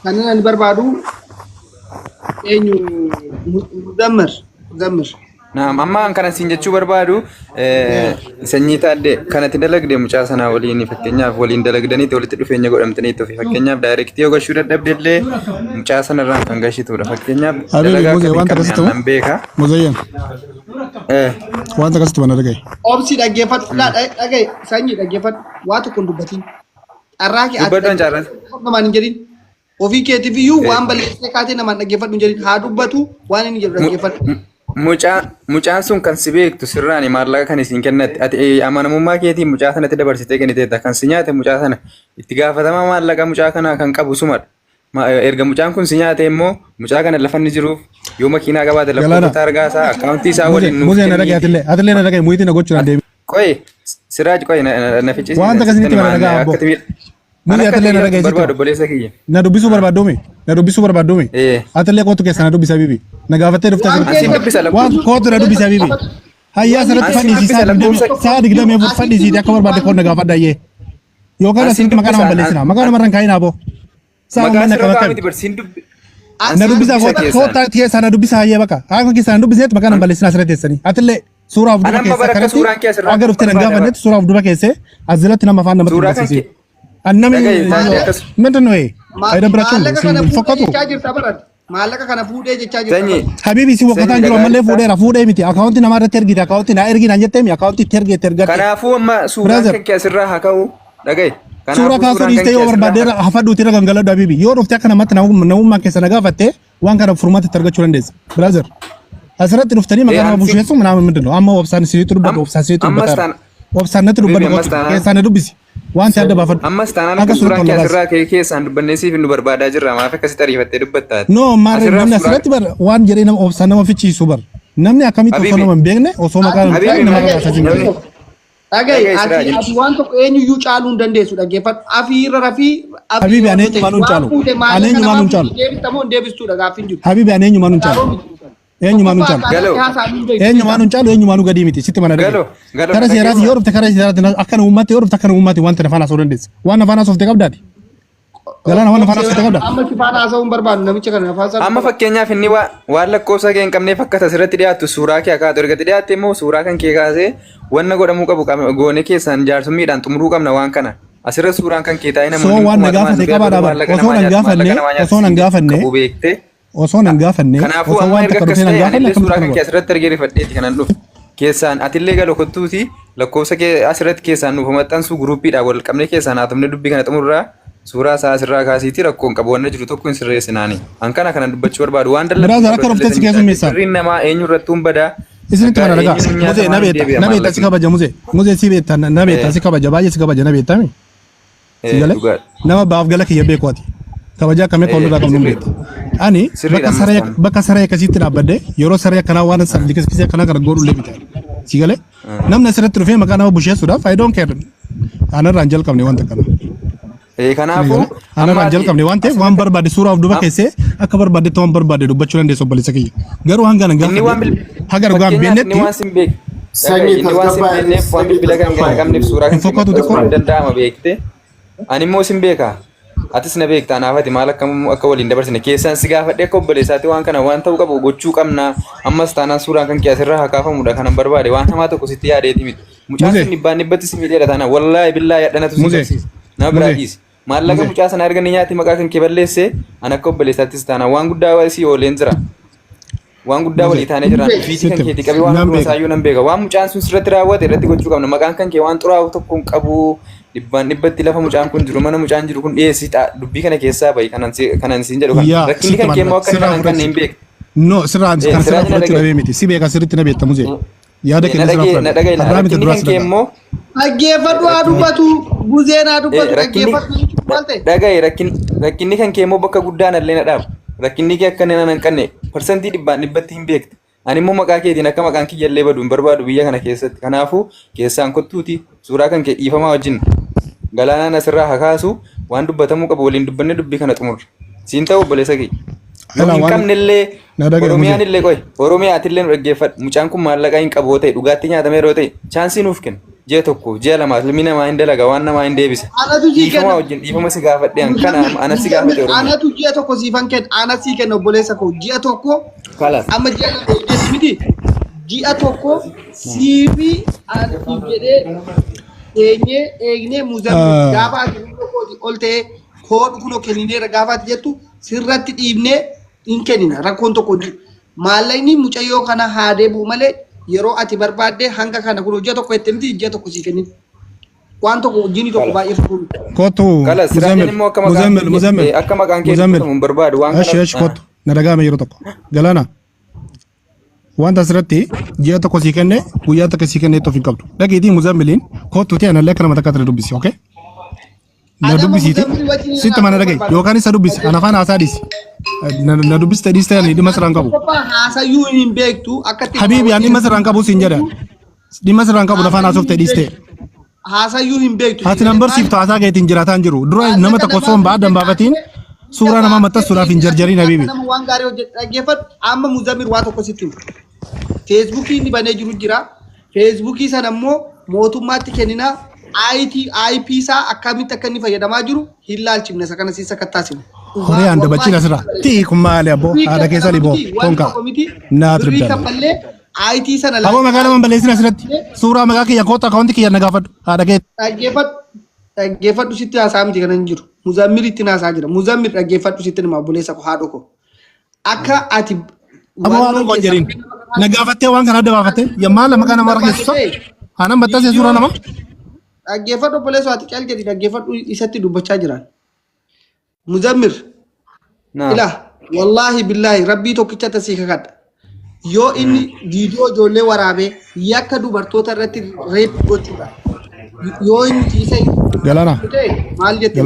Kanan berbadu, enyu gammer. Nah, amma kan sinjechu berbadu, sanyii taadde kanatti dalagde mucaa sana waliin fakkeenyaaf waliin dalagdanii walitti dhufeenya godhamtanii ta'u fakkeenyaaf daayirektii ogashuu dadhabdellee mucaa sana irraan kan gashitudha fakkeenyaaf dalagaa kan beeka. Muzayyan. Wanta akkasitti mana dhagaye. Obsi dhaggeeffadhu dhagaye sanyii dhaggeeffadhu waa tokko hin dubbatiin. Arraaki dubbadhaan jaalladha. Namaan hin jedhin. Ofii keetiif iyyuu waan balleessee kaatee namaan dhaggeeffadhu hin jedhin haa dubbatu waan inni jedhu dhaggeeffadhu. Mucaan sun kan si beektu sirraan maallaqa kan isin kennatti ati amanamummaa keetiin mucaa sanatti dabarsitee kenniteetta kan si nyaate mucaa sana itti gaafatama maallaqa mucaa kana kan qabu sumadha. Erga mucaan kun si nyaate immoo mucaa kana lafa inni jiruuf yoo makiinaa qabaate lakkoofsa argaa isaa akkaawuntii isaa waliin nuuf Muzee na dhagaye atillee na dhagaye muyitii na gochuudhaan deemi. Qoy Siraaj qoy na fichisi. Wanta akkasitti mana dhagaa abbo. Muzee atillee na dhagaye barbaadu boleessa kiyya. Na dubbisuu barbaadduumi. Na dubbisuu barbaadduumi. Atillee kootu keessa na dubbisa bibi. Na gaafattee dhufta jiru. Waan kootu na dubbisa bibi. Hayyaa sanatti fannisiisaa saa digdamee fannisiiti akka barbaadde koon na gaafadha iyyee. Yookaan asitti maqaa nama balleessina. Maqaa namarraan kaa'inaa boo. Maqaa sirraa miti barsiin dubbi. Na dubbisa kootaa keessa na dubbisa hayyee bakka. Akka keessa na dubbiseet maqaa nama balleessinaa asirra teessanii. Atillee suuraa of duba keessa akka dhuftee na gaafannetti suuraa of duba keessee asirratti nama afaan namatti barsiisee. Annami ምንድን ነው ይሄ? አይደብራችሁም? ፈቀጡ maallaqa kana fuudhee jechaa jirta. Habibi si wakkataan jiru ammallee fuudheera fuudhee miti akaawunti namarratti ergite akaawunti na ergina jetteemi akaawunti itti ergite. Kanaafuu amma suuraa kan asirraa haa ka'u dhagaye. Suuraa kaasuu dhiistee yoo barbaaddeera hafadhuuti irra gangaladhu Habibi yoo dhufte akka namatti namummaa keessa na gaafatte waan kana furmaatti itti argachuu dandeessa. Brother asirratti dhuftanii maqaa nama busheessu ምናምን ምንድን ነው? Amma obsaan isiniitu dubbadhu obsaan isiniitu dubbata. Obsaan natti dubbadhu keessaan na dubbisi. Waan adda baafadhu. Ammas taanaan akka suuraan kee asirraa keessaan dubbannee siif nu barbaadaa jirra maaf akkasitti ariifattee dubbattaa? No maarree namni asirratti bar waan jedhee nama obsaan nama fichiisu bar. Namni akkamitti osoo nama hin beekne osoo maqaa nama hin nama baasaa jiru. Dhagaye ati waan tokko eenyuyyuu caaluu hin dandeessu dhaggeeffadhu. Afiirra rafii Habibi ani eenyumaan hin caalu. Ani eenyumaan hin caalu. Deebistamoo hin deebistuudha gaaffiin jiru. Habibi ani eenyumaan hin caalu. Eenyumaan hin caalu. Eenyumaan hin caalu eenyumaan gadi miti sitti mana dhagaye. Kara seeraati yoo dhufte kara seeraati akka nama uummatti yoo dhufte akka nama uummatti wanta nafaan haasa'uu dandeessa. Waan nafaan haasofte qabdaati. Galaana waan nafaan haasofte qabda. Amma nafaan haasa'uu hin barbaadu namicha kana nafaan haasa'uu. Amma fakkeenyaaf inni waan lakkoofsa kee hin qabneef akka asirratti dhiyaattu suuraa kee akaatu erga dhiyaatte immoo suuraa kan kee kaasee wanna godhamuu qabu goone keessaan jaarsummiidhaan xumuruu qabna waan kana. Asirra suuraan kan kee taa'ee namoonni waan na gaafate qabaadha osoo nan gaafanne kanaafuu amma erga akkas ta'e anillee suuraa kan kee asirratti argee rifadheeti kanan dhufu. Keessaan atillee galo kottuuti lakkoofsa kee asirratti keessaan nuuf maxxansu guruuppiidhaan wal qabnee keessaan haatomne dubbii kana xumurraa suuraa isaa asirraa kaasiiti rakkoon qabu wanna jiru tokko hin sirreessinaani. An kana kanan dubbachuu barbaadu waan daldalaa sirriin namaa eenyu irrattuu hin badaa. Isinitti mana dhagaa muzee na beektaa si kabaja muzee si beektaa na beektaa si kabaja baay'ee si kabaja na beektaami. Si galee nama baaf gala kiyya beeku ati. Kabaja akkamii akka walirraa qabnu beekta. Ani bakka saree akkasitti dhaabbadde yeroo saree akkanaa waan liqisiisee akkanaa kana godhu illee bitaa. Si galee namni asirratti dhufee maqaa nama busheessuudhaaf I don't care. Anarraan jalqabne wanta kana. Kanaafuu anarraan jalqabne waan ta'eef waan barbaade suuraa of duba keessee akka barbaadetti waan barbaade dubbachuu dandeessu obboleessa kiyya. Garuu hanga nan gaafa haga dhugaa hin beeknetti. Inni waan sin beekneef waan bilbila kan qabneef suuraa kan hin danda'ama beekte. Ani immoo sin beekaa. Atis na beektaa naafati maal akka waliin dabarsine keessaan si gaafadhe akka obboleessaatti waan kana waan ta'uu qabu gochuu qabna ammas taanaan suuraan kan kee asirraa haa kaafamudha kanan barbaade waan hamaa tokko sitti yaadeeti miti mucaan sun dhibbatti si miidheedha taana wallaahi billaahi yadhanatu si qabsiisa nama biraa dhiisi maallaqa mucaa sana arganne nyaati maqaa kan kee balleesse an akka obboleessaattis taana waan guddaa si ooleen jira waan guddaa walii taanee jira fiitii kan keetii qabee waan guddaa isaayyuu nan beeka waan mucaan sun sirratti raawwate irratti gochuu qabna maqaan kan kee waan xuraa'u tokko hin qabu dhibbatti lafa mucaan kun jiru mana mucaan jiru kun dhiyeessi dubbii kana keessaa bahi kanan siin jedhu kan rakkinni kan kee immoo akka kana kan hin beekne. No sirraan kan sirraa fudhachuu dhabee miti si beeka sirriitti na beekta muzee. Yaada kenna sirraa fudhadha. Rakkinni kan kee immoo. Dhaggeeffadhu haa dubbatu buzeen haa dubbatu dhaggeeffadhu maal ta'e. Dhagaye rakkinni kan kee immoo bakka guddaan illee na dhaabu rakkinni kee akka nan hanqanne parsantii dhibbatti hin beekte. Ani immoo maqaa keetiin akka maqaan kiyya illee badu hin barbaadu biyya kana keessatti. Kanaafuu keessaan kottuuti suuraa kan kee dhiifamaa wajjin galaanaan asirraa haa kaasu waan dubbatamuu qabu waliin dubbanne dubbii kana xumurra. Siin ta'u obboleessa kee. Yoo hin qabne illee Oromiyaan illee qoy Oromiyaa ati illee nu dhaggeeffadhu mucaan kun maallaqa hin qabu yoo ta'e dhugaatti nyaatamee yeroo ta'e chaansii nuuf kenna. ji'a tokko ji'a lama ilmi namaa hin dalaga waan namaa hin deebisa. Dhiifama wajjin dhiifama si gaafadhe kana ana si gaafate Oromoo. Anatu ji'a tokko siifan kenna ana sii kenna obboleessa koo ji'a tokko amma ji'a lama miti ji'a tokko siifi ani jedhee eegnee Muzambiil gaafa ati ol ta'ee koodhu kunoo kennineera gaafa ati jettu sirratti dhiibnee hin kennina rakkoon tokko jiru. Maallaqni mucayyoo kana haa deebi'u malee yeroo ati barbaadde hanga kana kun ji'a tokko itti miti ji'a tokko sii kennin. Waan tokko wajjin tokko baay'ee fuudhu. Kootu Muzammil akka maqaan kee mun barbaadu waan kana. Ashi kootu na dhagaame yeroo tokko. Galaana wanta asirratti ji'a tokko sii kenne guyyaa tokko sii kenne itti of hin qabdu. Dhageetii Muzammiliin kootu ta'e anallee kana mataa katara dubbisi okay? Na dubbisiiti sitti mana dhagaye yookaan isa dubbisi ana afaan haasaa dhiisi. Na dubbiste dhiiste ani dhimma sirraan qabu. Haasayyuu hin beektu akkatti. Habiibi ani dhimma sirraan qabu siin jedha. Dhimma sirraan qabu afaan haasofte dhiiste. Haasayyuu hin beektu. Ati nambar siiftu haasaa keetiin jiraataan jiru. Dura nama tokko osoo hin baaddan baafatiin suuraa nama maxxansuudhaaf hin jarjariin habiibi. Nama waan gaarii hojjetu dhaggeeffadhu amma Muzammil waa tokko sitti himu. Feesbuukii inni banee jiru jira. Feesbuukii sana immoo mootummaatti kenninaa. IP isaa akkamitti akka inni fayyadamaa jiru hin laalchifne isa kana siisa kattaasinu. Horee anda bachina sirra tii kun maali abbo haadha keessa liboo konka naa trippel. IT sana abbo maqaa nama balleessina sirratti suuraa maqaa kiyya koota akaawunti kiyya nagaafadhu haadha kee. Dhaggeeffadhu sitti haasaa miti kana hin jiru. Muzammil itti haasaa jira. Muzammil dhaggeeffadhu sitti nama obboleessa koo haadha koo. Akka ati abbo waan kun jedhin nagaafattee waan kana adda baafattee yammaa lama kana mara keessa aanan baxxasee suuraa nama. Dhaggeeffadhu obboleessa ati cal jedhi dhaggeeffadhu isatti dubbachaa jiran. Muzammil ila wallahi billahi rabbii tokkicha tasii kakadha. Yoo inni viidiyoo ijoollee waraabee yakka dubartoota irratti reep gochuudha. Yoo inni ciise Galana maal jette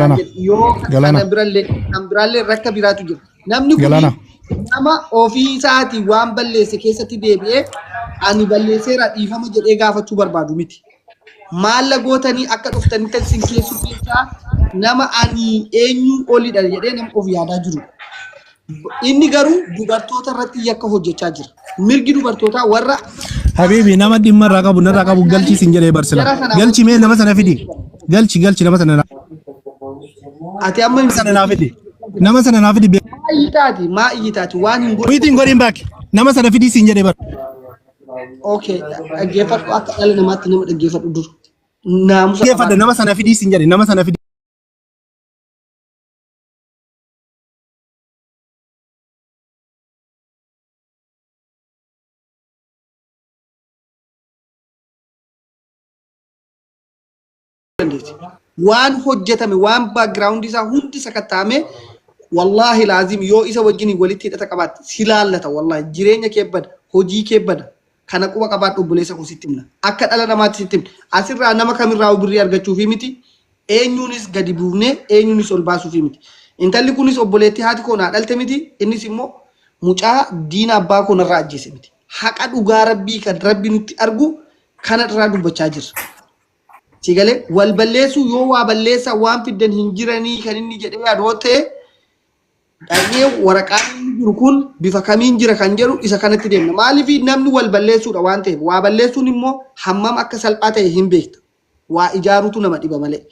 yoo kana birallee rakka biraatu jira. Namni kun nama ofii isaatii waan balleesse keessatti deebi'ee ani balleesseera dhiifama jedhee gaafachuu barbaadu miti. Maalla gootanii akka dhuftanii taksiin keessu keessaa nama ani eenyu olidha jedhee nama of yaadaa jiru. Inni garuu dubartoota irratti yakka hojjechaa jira. Mirgi dubartootaa warra Habiibi nama dhimma irraa qabu narraa qabu galchi sin jedhee barsila. Galchi mee nama sana fidi. Galchi nama sana. Ati amma sana naa fidi. Nama sana naa fidi. Maa iyyitaati waan hin godhin. Wiitiin godhin baaki. Nama sana fidi sin jedhee bar. Okay, dhaggeeffadhu akka dhala namaatti nama dhaggeeffadhu dur. Naamusa dhaggeeffadhu nama sana fidii sin jedhe nama sana fidii. Waan hojjetame waan background isaa hundi sakattaame wallahi laazim yoo isa wajjin walitti hidhata qabaate si laallata wallahi jireenya kee bada hojii kee bada. Kana quba qabaadhu obboleessa koo sitti himna akka dhala namaatti sitti himna asirraa nama kamirraa birrii argachuufi miti eenyuunis gadi buufnee eenyuunis ol baasuufi miti intalli kunis obboleetti haati koo naa dhalte miti innis immoo mucaa diina abbaa koo narraa ajjeese miti haqa dhugaa rabbii kan rabbi nutti argu kana irraa dubbachaa jirra sigalee wal balleessuu yoo waa balleessa waan fiddan hin jiranii kan inni jedhee yaadoo ta'e dhagee waraqaan jiru kun bifa kamiin jira kan jedhu isa kanatti deemna. Maaliif namni wal balleessuudha waan ta'eef waa balleessuun immoo hammam akka salphaa ta'e hin beekta. Waa ijaaruutu nama dhiba malee.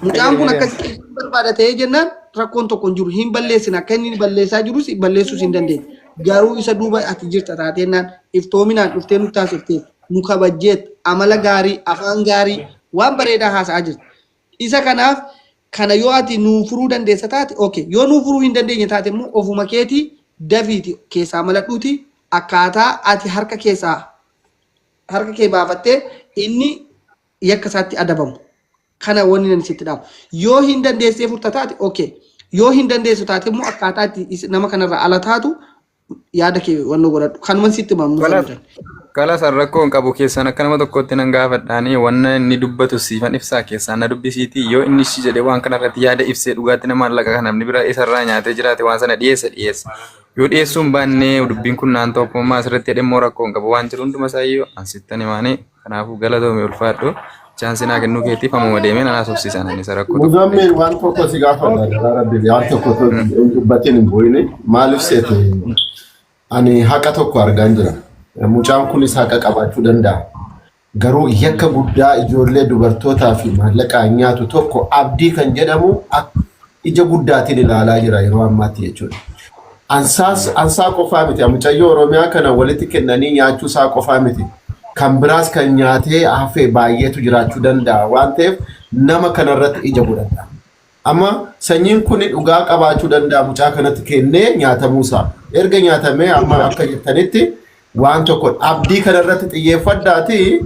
Mucaan kun akkasitti barbaada ta'ee jennaan rakkoon tokko hin jiru hin balleessina akka inni balleessaa jirus balleessuus hin dandeenye. Garuu isa duuba ati jirta taateenaan iftoominaan dhuftee nutti haasofte nu kabajjeet amala gaarii afaan gaarii waan bareedaa haasa'aa jirta. Isa kanaaf kana yoo ati nuu furuu dandeessa taate okay yoo nuu furuu hin dandeenye taate immoo ofuma keetii dafiiti keessaa maladhuuti akkaataa ati harka kee baafattee inni yakka isaatti adabamu kana wanni nan sitti dhaabu yoo hin dandeessee furta taate okay yoo hin dandeessu taate immoo akkaataa ati nama kanarraa ala taatu yaada kee wannoo godhadhu kanuman sitti mamu. Kala sarrakkoon qabu keessaan akka nama tokkotti nan gaafadhaanii wanna inni dubbatu siifan ibsaa keessaan na dubbisiiti yoo inni shi jedhe waan kana irratti yaada ibsee dhugaatti nama laqa kan namni bira isarraa nyaatee jiraate waan sana dhiyeessa yoo dhiyeessuun baannee dubbiin kun naan tokkummaa asirratti jedhemmoo rakkoon qabu waan jiru hunduma isaayyoo ansittan himaanii kanaafuu galatoome ulfaadhu chaansi naa kennuu keetiif ammoo deemee nanaa sobsiisan ani isa rakkoo tokko. Muzammil waan tokko si gaafadha rabbi waan tokko dubbatiin hin bu'ine maaliif seete ani haqa tokko argaan jira. Mucaan kunis haqa qabaachuu danda'a. garuu yakka guddaa ijoollee dubartootaa fi maallaqaa nyaatu tokko abdii kan jedhamu ija guddaatiin ilaalaa jira yeroo ammaatti jechuudha. Ansaa qofaa miti mucayyoo Oromiyaa kana walitti kennanii nyaachuu isaa qofaa miti. Kan biraas kan nyaatee hafee baay'eetu jiraachuu danda'a waan ta'eef nama kanarratti ija godhadha. Amma sanyiin kun dhugaa qabaachuu danda'a mucaa kanatti kennee nyaatamuusaa. Erga nyaatamee amma akka jettanitti waan tokko abdii kanarratti xiyyeeffadhaati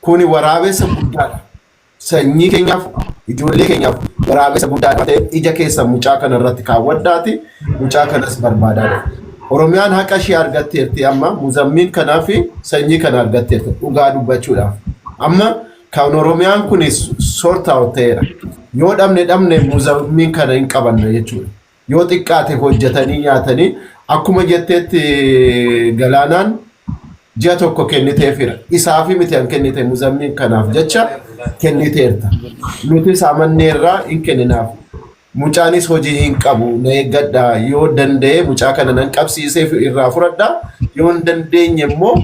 kuni waraabessa guddaadha. Sanyii keenyaaf ijoollee keenyaaf waraabessa guddaadha ta'e ija keessa mucaa kanarratti kaawwadhaati mucaa kanas barbaadaadha. Oromiyaan haqa ishee argatteerti amma Muzammiin kanaa fi sanyii kana argatteerti dhugaa dubbachuudhaaf. Amma kan Oromiyaan kun sortaa ta'eera. Yoo dhabne Muzammiin kana hin qabanna jechuudha. Yoo xiqqaate hojjetanii nyaatanii akkuma jetteetti Galaanaan ji'a tokko kenniteefira. Isaafi miti an kennite Muzammiin kanaaf jecha kenniteerta. Nuti saamanneerraa hin kenninaaf. Mucaanis hojii hin qabu na eeggadha yoo danda'e mucaa kana nan qabsiisee irraa fudhadha yoo hin dandeenye immoo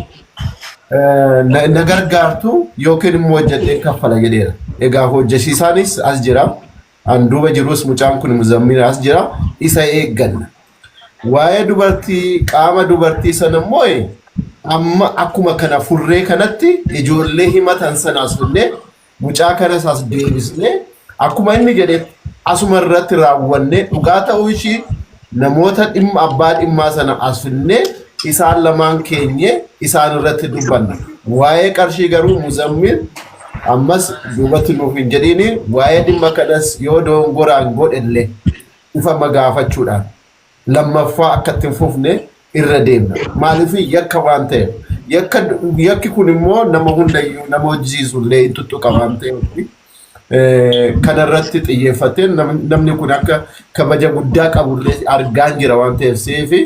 na gargaartu yookiin immoo hojjedhee kaffala jedheera. Egaa hojjechiisaanis as jira. An duuba jirus mucaan kun Muzammiin as jira isa eegganna. Waa'ee dubartii qaama dubartii sana immoo amma akkuma kana furree kanatti ijoollee himatan sanaas illee mucaa kanas as deebisnee akkuma inni jedhe asuma irratti raawwannee dhugaa ta'uu ishii namoota dhimma abbaa dhimmaa sana as finnee isaan lamaan keenye isaan irratti dubbanna. Waa'ee qarshii garuu Muzammiin ammas duubatti nuuf hin jedhiini waa'ee dhimma kanas yoo dogongoraan godhellee ifa magaafachuudhaan lammaffaa akka ittiin fufne irra deemna. Maaliif yakka waan ta'eef yakki kun immoo nama hundayyuu nama hojjiisullee hin tuttuqa waan ta'eef kanarratti xiyyeeffatee namni kun akka kabaja guddaa qabullee argaa jira waan ta'eef seefi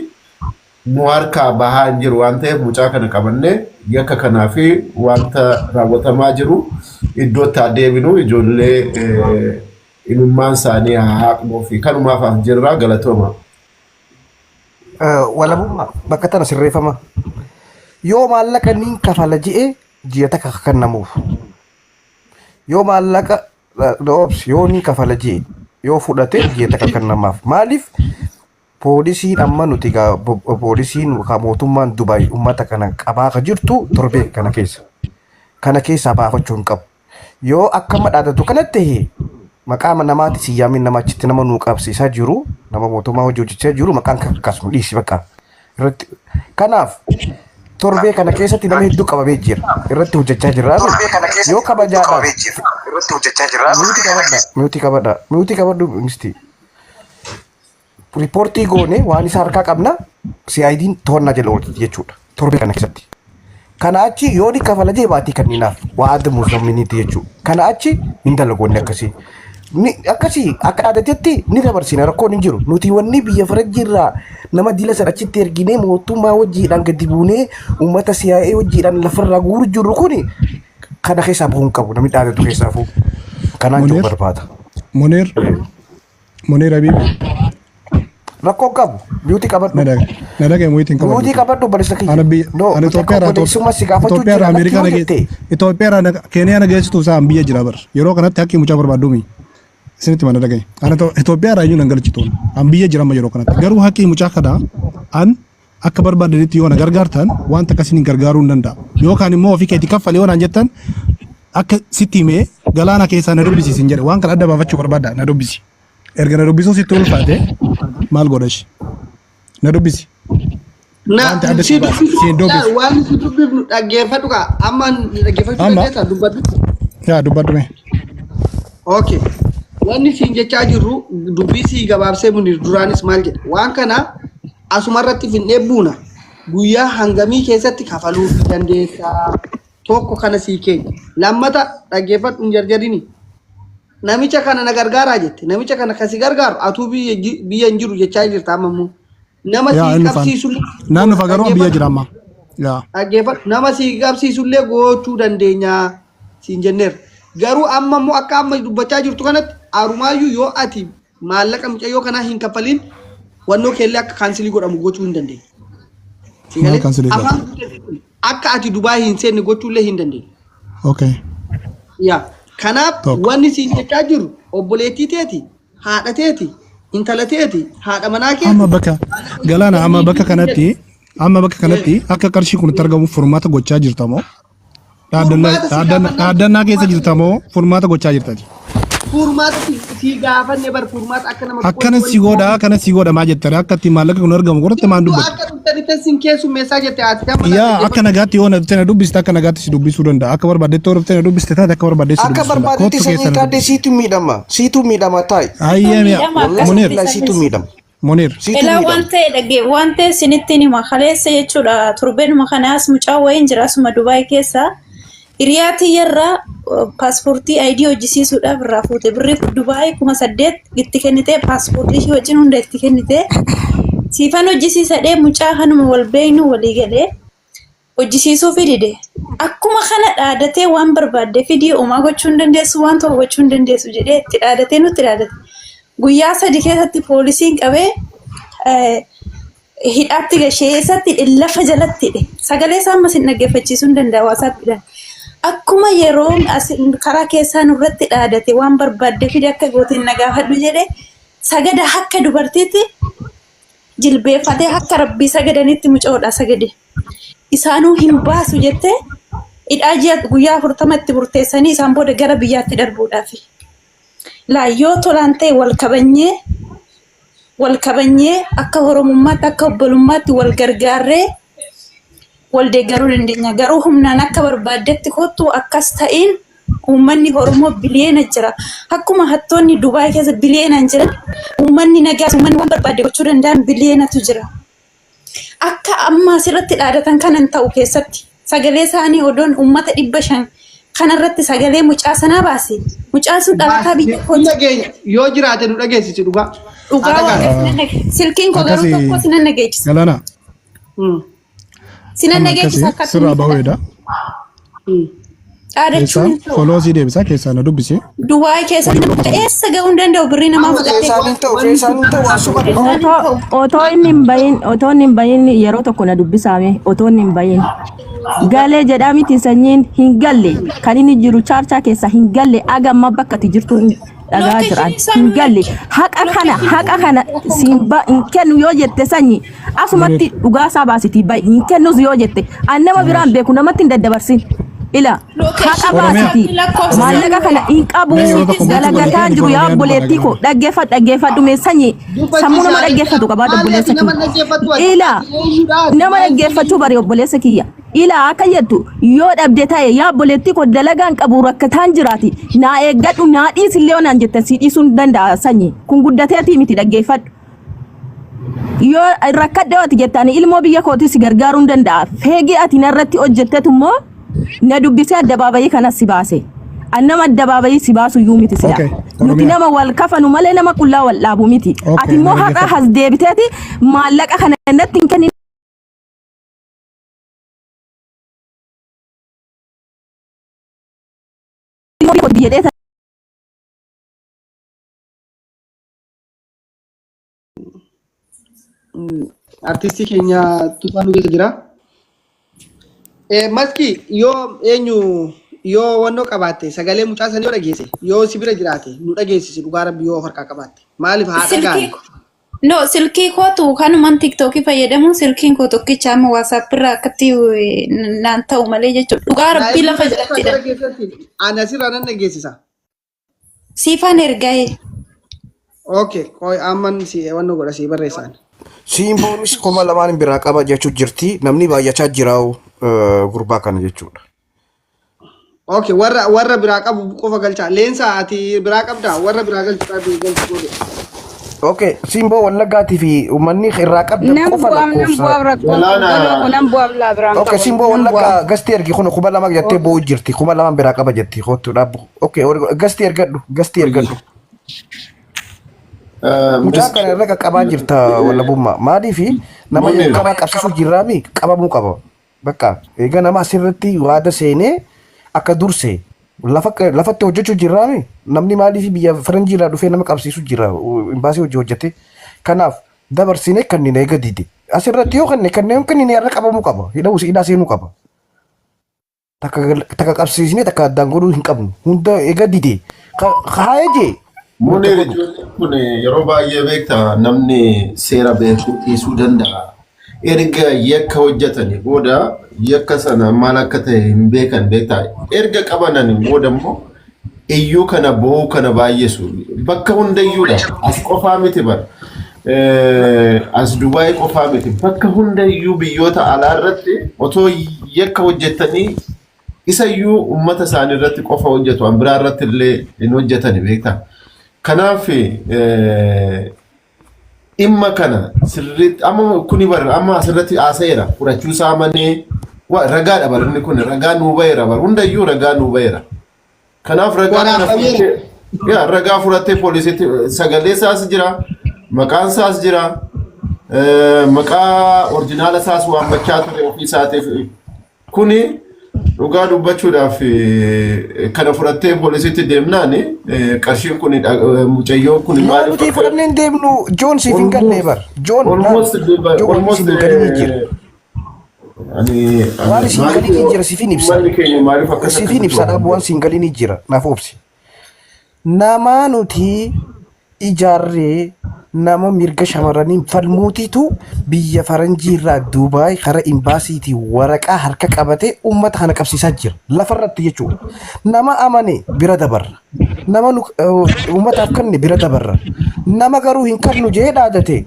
nu harkaa bahaa hin jiru waan ta'eef mucaa kana qabannee yakka kanaa fi wanta raawwatamaa jiru iddootti adeeminu ijoollee ilmaan isaanii haa haqnuu fi kanumaaf as jirra galatooma. Walabummaa bakka tana sirreeffama. Yoo maallaqa niin kafala ji'e ji'a takka kennamuuf. Yoo maallaqa yoo niin kafala ji'e yoo fudhate ji'a takka kennamaaf. Maaliif poolisiin amma nuti poolisiin mootummaan Dubaay uummata kana qabaa ka jirtu torbee kana keessa. Kana keessaa baafachuu hin qabu. Yoo akka madhaadatu kanatti maqaa namaati siyyaamin nama achitti nama nuu qabsiisaa jiru nama mootummaa hojii hojjechaa jiru maqaan akkasuma dhiisi bakka irratti kanaaf torbee kana keessatti nama hedduu qabamee jira irratti hojjechaa jirra yoo kabajaadha irratti hojjechaa jirra miutii qabadhu ministi riipoortii goone waan isa harkaa qabna CID'n to'annaa jala oolti jechuudha torbee kana keessatti. Kana achi yoo ni kafala jee baatii kanninaaf waa adda Muzammiiniiti jechuudha. Kana achi hin dalagoonni akkasii. Akkasii akka aadateetti ni dabarsina rakkoon hin jiru. Nuti wanni biyya farajjiirraa nama dila sana achitti erginee mootummaa wajjiidhaan gadi buunee uummata CIA wajjiidhaan lafarraa guuru jirru kuni kana keessaa bahuu hin qabu namni dhaadatu keessaa fuudhu. Kanaan jiru barbaada. Moneer Habiib. Rakkoon qabu biyyooti qabadhu. Nadage muitiin qabadhu. Biyyooti qabadhu barisa kiyya. Ani Itoophiyaa Ameerikaa nage Itoophiyaa Keeniyaa nageessitu isaan biyya jira bar yeroo kanatti haqqi mucaa barbaadumi. Isinitti mana dhagaye. Ani Itoophiyaa raayuu nan galchitoon. An biyya jira amma yeroo kanatti garuu haqqi mucaa kana an akka barbaadanitti yoo na gargaartan wanta akkasiin gargaaruu hin danda'a. Yookaan immoo ofii keetii kaffale yoo naan jettan akka sitti himee galaana keessaa na dubbisiisin jedhe waan kana adda baafachuu barbaada na dubbisi. Erga na dubbisuu sitti ulfaate maal godhashi na dubbisi. Waan si dubbifnu dhaggeeffadhu kaa amma dhaggeeffachuu dandeessaa dubbadhu. Yaa dubbadhu mee. Okay. Wanni siin jechaa jirru dubbii sii gabaabsee Munir duraanis maal jedha waan kana asumarratti finnee buuna guyyaa hangamii keessatti kafaluu dandeessaa tokko kana sii keenya lammata dhaggeeffadhu hin jarjarini. Namicha kana na gargaaraa jette namicha kana kasi gargaaru atuu biyya hin jiru jechaa jirta ammoo nama si qabsiisullee naannoo fagaroo biyya jira amma dhaggeeffadhu nama si qabsiisullee gochuu dandeenya siin jenneer garuu ammoo akka amma dubbachaa jirtu kanatti arumaayyuu yoo ati maallaqa mucayyoo kanaa hin kaffaliin wannoo keellee akka kaansilii godhamu gochuu hin dandeenya. Afaan akka ati Dubaay hin seenne gochuullee hin dandeenya. Okay. Yaa kanaaf Tokko. wanni siin jechaa jiru obboleettii teeti, haadha teeti, intala teeti, haadha manaa Amma keeti. bakka galaana amma bakka kanatti akka qarshii kun itti argamu furmaata gochaa jirta moo? Dhaaddannaa keessa jirta moo furmaata gochaa jirtati? Furmaata si gaafanne bar furmaata akka nama Akkana si godha maa jettare akka itti maallaqa kun argamu godhatte maan dubbatu? akka dhuftanitti sin keessummeessaa jette ati gama Yaa akka nagaatti yoo na dubbiste akka nagaatti si dubbisuu danda'a. Akka barbaaddetti yoo dhuftee na dubbiste taate akka barbaaddetti si Akka dubbisuu danda'a. barbaadetti sanyii taatee siitu miidhama taa'i. Ayyee Munir Siitu miidhama. Munir Siitu Ela miidhama. wante sinittiin hima kaleessa jechuudha torbeenuma kanaas mucaa wayiin jira asuma Dubaay keessa hiriyaati yarraa paaspoortii ID hojjisiisuudhaaf irraa fuute birrii Dubaay 8,000 itti kennite paaspoortii ishee wajjin hunda itti kennite siifan hojjisiisadhee mucaa kanuma wal beeynu walii galee hojjisiisuu fidide akkuma kana dhaadatee waan barbaadde fidii uumaa gochuu hin dandeessu waan tokko gochuu hin dandeessu jedhee itti dhaadatee nutti dhaadate. Guyyaa 3 keessatti poolisiin qabee hidhaatti gasheessatti lafa jalatti hidhe. Sagalee isaa ammas hin dhaggeeffachiisuu hin danda'a waasaappiidhaan. Akkuma yeroo karaa keessaa nurratti dhaadate waan barbaadde fide akka gootiin nagaafadhu jedhe sagada akka dubartiitti jilbeeffatee akka rabbii sagadanitti mucoodha sagade. Isaanuu hin baasu jettee hidhaa ji'a guyyaa 40 itti murteessanii isaan booda gara biyyaatti darbuudhaafi. Laayyoo tolaan ta'e wal kabanyee akka Oromummaatti akka obbolummaatti wal gargaarree wal deeggaruu dandeenya. Garuu humnaan akka barbaaddetti kottu akkas ta'in uummanni Oromoo biliyeena jira. Akkuma hattoonni Dubaay keessa biliyeenaan jiran uummanni nagaas uummanni waan barbaadde gochuu danda'an biliyeenatu jira. Akka amma asirratti dhaadatan kanan ta'u keessatti sagalee isaanii odoon uummata 500 kanarratti sagalee mucaa sanaa baase mucaan sun dhalataa biyya kooti yoo jiraate nu dhageessisi dhugaa. dhugaa waan silkiin koo garuu tokko sinan dhageessisa galaana sinan dhageessisa akka sirraa bahuudha. dhaadachuun Foloo sii deebisaa keessaa na dubbisi. Dubaay keessatti eessa ga'uu hin danda'u birrii namaa Keessaan ta'u asuma Otoo inni hin bahin yeroo tokko na dubbisame otoo inni hin bahin galee jedhaa miti sanyiin hin galle kan inni jiru chaarchaa keessa hin galle agamma bakka ati jirtu dhagaa jiran hin galle haqa kana simba hin kennu yoo jette sanyi asumatti dhugaasaa baasiti bahi hin kennus yoo jette an nama biraan beeku namatti hin daddabarsin. Ila haqa baasiti maallaqa kana hin qabu dalagataa jiru yaa obboleettii koo dhaggeeffadhu meessanyi sammuu nama dhaggeeffatu qabaa obboleessa kiyya ila nama dhaggeeffachuu bari obboleessa kiyya ila akka jettu yoo dhabde ta'e yaa obboleettii koo dalagaan qabu rakkataan jiraati naa eeggadhu naa dhiisillee onaan jettan si dhiisuu hin danda'a sanyi kun guddateetii miti dhaggeeffadhu. Yoo rakkadhe ati jettani ilmoo biyya kootii si gargaaruu hin danda'a feegii ati narratti hojjettetu immoo na dubbisee addabaabayii kanas si baase annama addabaabayii si baasu iyyuu miti sila nuti nama wal kafanu malee nama qullaa wal dhaabu miti ati immoo haqa has deebiteeti maallaqa kana natti hin kennin Artistii keenya Tufaa nu keessa jira. Maski yoo wannoo qabaatte sagalee mucaa sanii yoo dhageesse yoo si bira jiraate nu dhageessisi dhugaa rabbi yoo harkaa qabaatte maaliif haadha gaari. No silkii kootu kanumaan tiktookii fayyadamuun silkiin koo tokkicha amma waasaap irraa akkatti naan ta'u malee jechuudha. Dhugaa rabbii lafa jalattidha. Ani asirraa nan dhageessisa. Siifaan erga'ee. Okay, amman si wannoo godha si barreessaan. Siimboonis 2,000 biraa qaba jechuu jirti namni baay'achaa jiraa'u gurbaa kana jechuudha. Okay, warra biraa qabu qofa galchaa. Leensa ati biraa qabdaa warra biraa galchuudhaaf galchu godhe. Okay, Simboo Wallagaatii fi uummanni irraa qabda qofa lakkoofsa. Okay, Simboo Wallaggaa gastii ergi kun 2,000 jettee boo'u jirti 2,000 biraa qaba jetti kootu dhaabbu. Okay, gastii ergadhu. Mucaa kana irra qaqqabaa jirta wallabummaa maalii fi nama qabaa qabsiisuu jirraami qabamuu qaba. Bakka egaa nama asirratti waada seenee akka dursee lafatti hojjechuu jirraami namni maalii fi biyya faranjii irraa dhufee nama qabsiisuu jira imbaasii hojii hojjete kanaaf dabarsinee kanneen eega dide asirratti yoo kanneen irra qabamuu qaba hidhaa seenuu qaba. takka qabsiisnee takka addaan godhuu hin qabnu. Hunda eega didee kaayee jee. Munir kun yeroo baay'ee beekta namni seera beekuu dhiisuu danda'a. Erga yakka hojjetanii booda yakka sana maal akka ta'e hin beekan beekta. Erga qabananii booda immoo iyyuu kana bo'uu kana baay'eesu bakka hundayyuudha. As qofaa miti bara. As Dubaay qofaa miti. Bakka hundayyuu biyyoota alaa irratti otoo yakka hojjetanii isayyuu uummata isaanii irratti qofa hojjetu. An biraa irratti illee hin hojjetani beekta. Kanaaf dhimma kana sirriitti amma kuni bara amma asirratti haasayeera fudhachuu isaa manee ragaadha bara inni kun ragaa nuu baheera bara hundayyuu ragaa nuu baheera. Kanaaf ragaa fudhattee poolisiitti sagalee isaas jira maqaan isaas jira maqaa orjinaala isaas waammachaa ture ofii isaatiif kuni dhugaa dubbachuudhaaf kana fudhattee poolisiitti deemnaan qarshiin kun mucayyoo kun maal nuti fudhannee hin deemnu Joon siif hin galle bar Joon almost waan siin galii jira siifin ibsa siifin ibsa waan siin galii jira naaf obsi nama nuti ijaarree nama mirga shamarraniin falmuutitu biyya faranjii irraa Dubaay kara imbaasiitii waraqaa harka qabatee uummata kana qabsiisaa jira lafarratti jechuudha. Nama amane bira dabarra. Nama uummataaf kanne bira dabarra. Nama garuu hin kannu jee dhaadate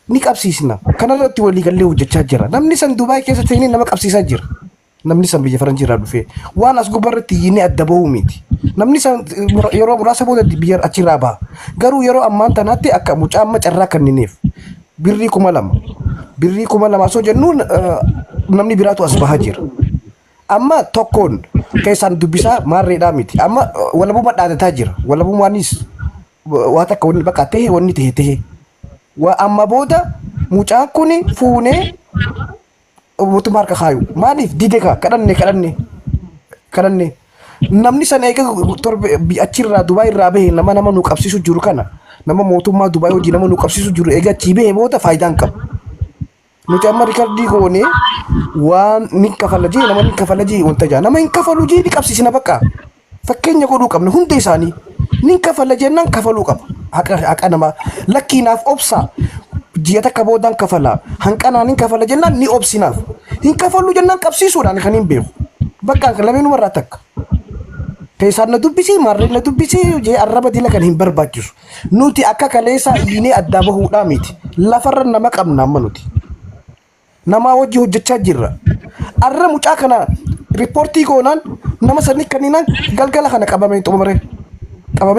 ni qabsiisna. Kanarratti walii gallee hojjechaa jira. Namni san Dubaay keessa ta'ee nama qabsiisaa jira. Namni san biyya faranjii irraa dhufee waan as gubbarratti yiinee adda bahuu miti. Namni san yeroo muraasa booda biyya achirraa baha. Garuu yeroo ammaan tanaatti akka mucaa amma carraa kennineef birrii 2,000 osoo jennuun namni biraatu as bahaa jira. Amma tokkoon keessaan dubbisaa maarreedhaa miti. Amma walabummaa dhaadataa jira. Walabummaanis waa takka wanni bakka ta'e wanni ta'e. Amma booda mucaan kun fuunee mootummaa harka kaayu maaliif dide ka kadhanne namni san eega achirraa Dubaay irraa bahe nama nu qabsiisu jiru kana nama mootummaa Dubaay hojii nama nu qabsiisu jiru eega achii bahe booda faayidaan qabu. Nuti amma rikardii goone waan ni kafala jee nama ni kafala jee wanta jaa nama hin kafalu jee ni qabsiisina bakka fakkeenya godhuu qabna hunda isaanii ni kafala jennaan kafaluu qaba haqa nama lakkiinaaf obsa. Ji'a takka boodaan kafala hanqanaan hin kafala jennaan ni obsinaaf hin kafalu jennaan qabsiisuudhaan kan hin beeku bakka lameenuma irraa takka keessaan na dubbisii maarreen na dubbisii jee arraba dila kan hin barbaachisu nuti akka kaleessa yiinee adda bahuudhaa miti lafarra nama qabna amma nuti nama hojii hojjechaa jirra arra mucaa kana riippoortii goonaan nama sanii kanninaan galgala kana qabamee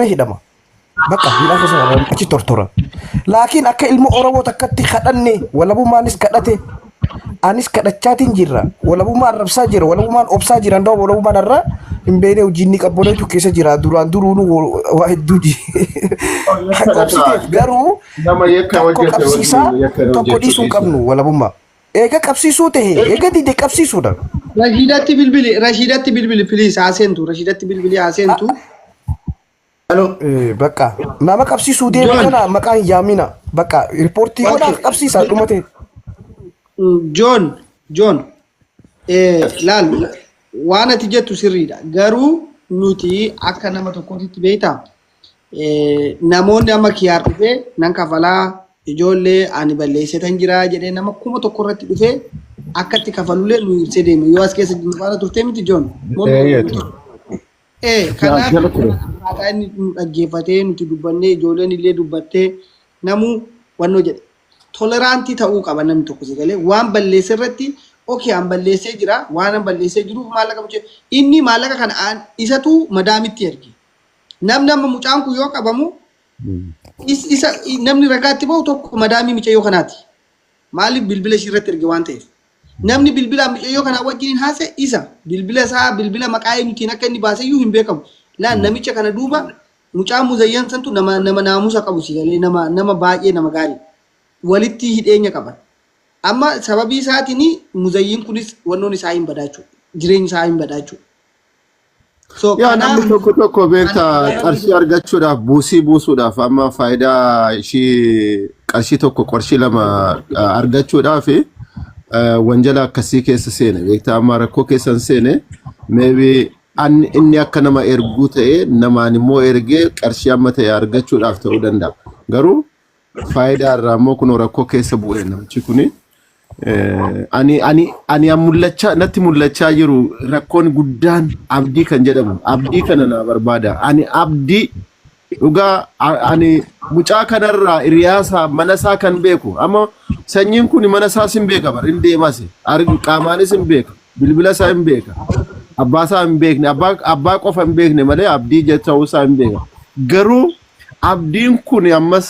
hidhama. Bakka hidhaa keessa achi tortora. Laakiin akka ilmo Oromoo takkatti kadhanne walabummaanis kadhate anis kadhachaatiin jirra. Walabummaan arrabsaa jira. Walabummaan obsaa jira. Ndoo walabummaan irra hin beekne hojiin qabboleetu keessa jira. Duraan duruunu waa hedduu garuu tokko qabsiisaa tokko dhiisuu qabnu walabummaa. Eega qabsiisuu ta'e eega dide qabsiisuudha. Rashidatti bilbili please haasentu. Rashidatti bilbili haasentu. Bakka nama qabsiisuu deemu kana maqaan yaamina bakka riippoortii godhaaf qabsiisaa dhumate. John laal waan ati jettu sirriidha garuu nuti akka nama tokkootti beektaa namoonni amma kiyaar dhufee nan kafalaa ijoollee ani balleessetan jira jedhee nama 1,000 irratti dhufee akkatti kafalullee nu ibsee deeme yoo as keessa faana turtee miti John. Kanaaf akkaataa inni dhaggeeffatee nuti dubbannee ijoolleen illee dubbattee namuu wannoo jedhe toleraantii ta'uu qaba namni tokko si galee waan balleesse irratti an balleessee jira waan an balleessee jiruuf maallaqa bucee inni maallaqa kana isatu madaamitti erge namni amma mucaan kun yoo qabamu namni ragaatti bahu tokko madaamii mucayyoo kanaati maaliif bilbila ishii irratti erge waan ta'eef. Namni bilbila mucayyoo kana wajjin haase isa bilbila isaa bilbila maqaa eenyutiin akka inni baaseyyuu hin beekamu. Laan namicha kana duuba mucaa muzayyan santu nama naamusa qabu si galee nama baay'ee nama gaarii walitti hidheenya qaban. Amma sababii isaatiin muzayyin kunis wannoon isaa hin badaachu jireenyi isaa hin badaachu. Yaa namni tokko beektaa qarshii argachuudhaaf buusii buusuudhaaf amma faayidaa ishii qarshii tokko qarshii lama argachuudhaaf wanjala akkasii keessa seene beektaa amma rakkoo keessan seene maybe inni akka nama erguu ta'e namaan immoo ergee qarshii amma ta'e argachuudhaaf ta'uu danda'a. Garuu faayidaa irraa immoo kun rakkoo keessa bu'ee namichi kuni ani natti mul'achaa jiru rakkoon guddaan abdii kan jedhamu abdii kana na barbaada. Ani abdii dhugaa ani mucaa kanarraa hiriyaasa mana isaa kan beeku amma sanyiin kun mana isaa sin beeka bar hin deemas qaamaanis hin beeka bilbila isaa hin beeka abbaa isaa hin beekne abbaa qofa hin beekne malee abdii jechuu isaa hin beeka. Garuu abdiin kun ammas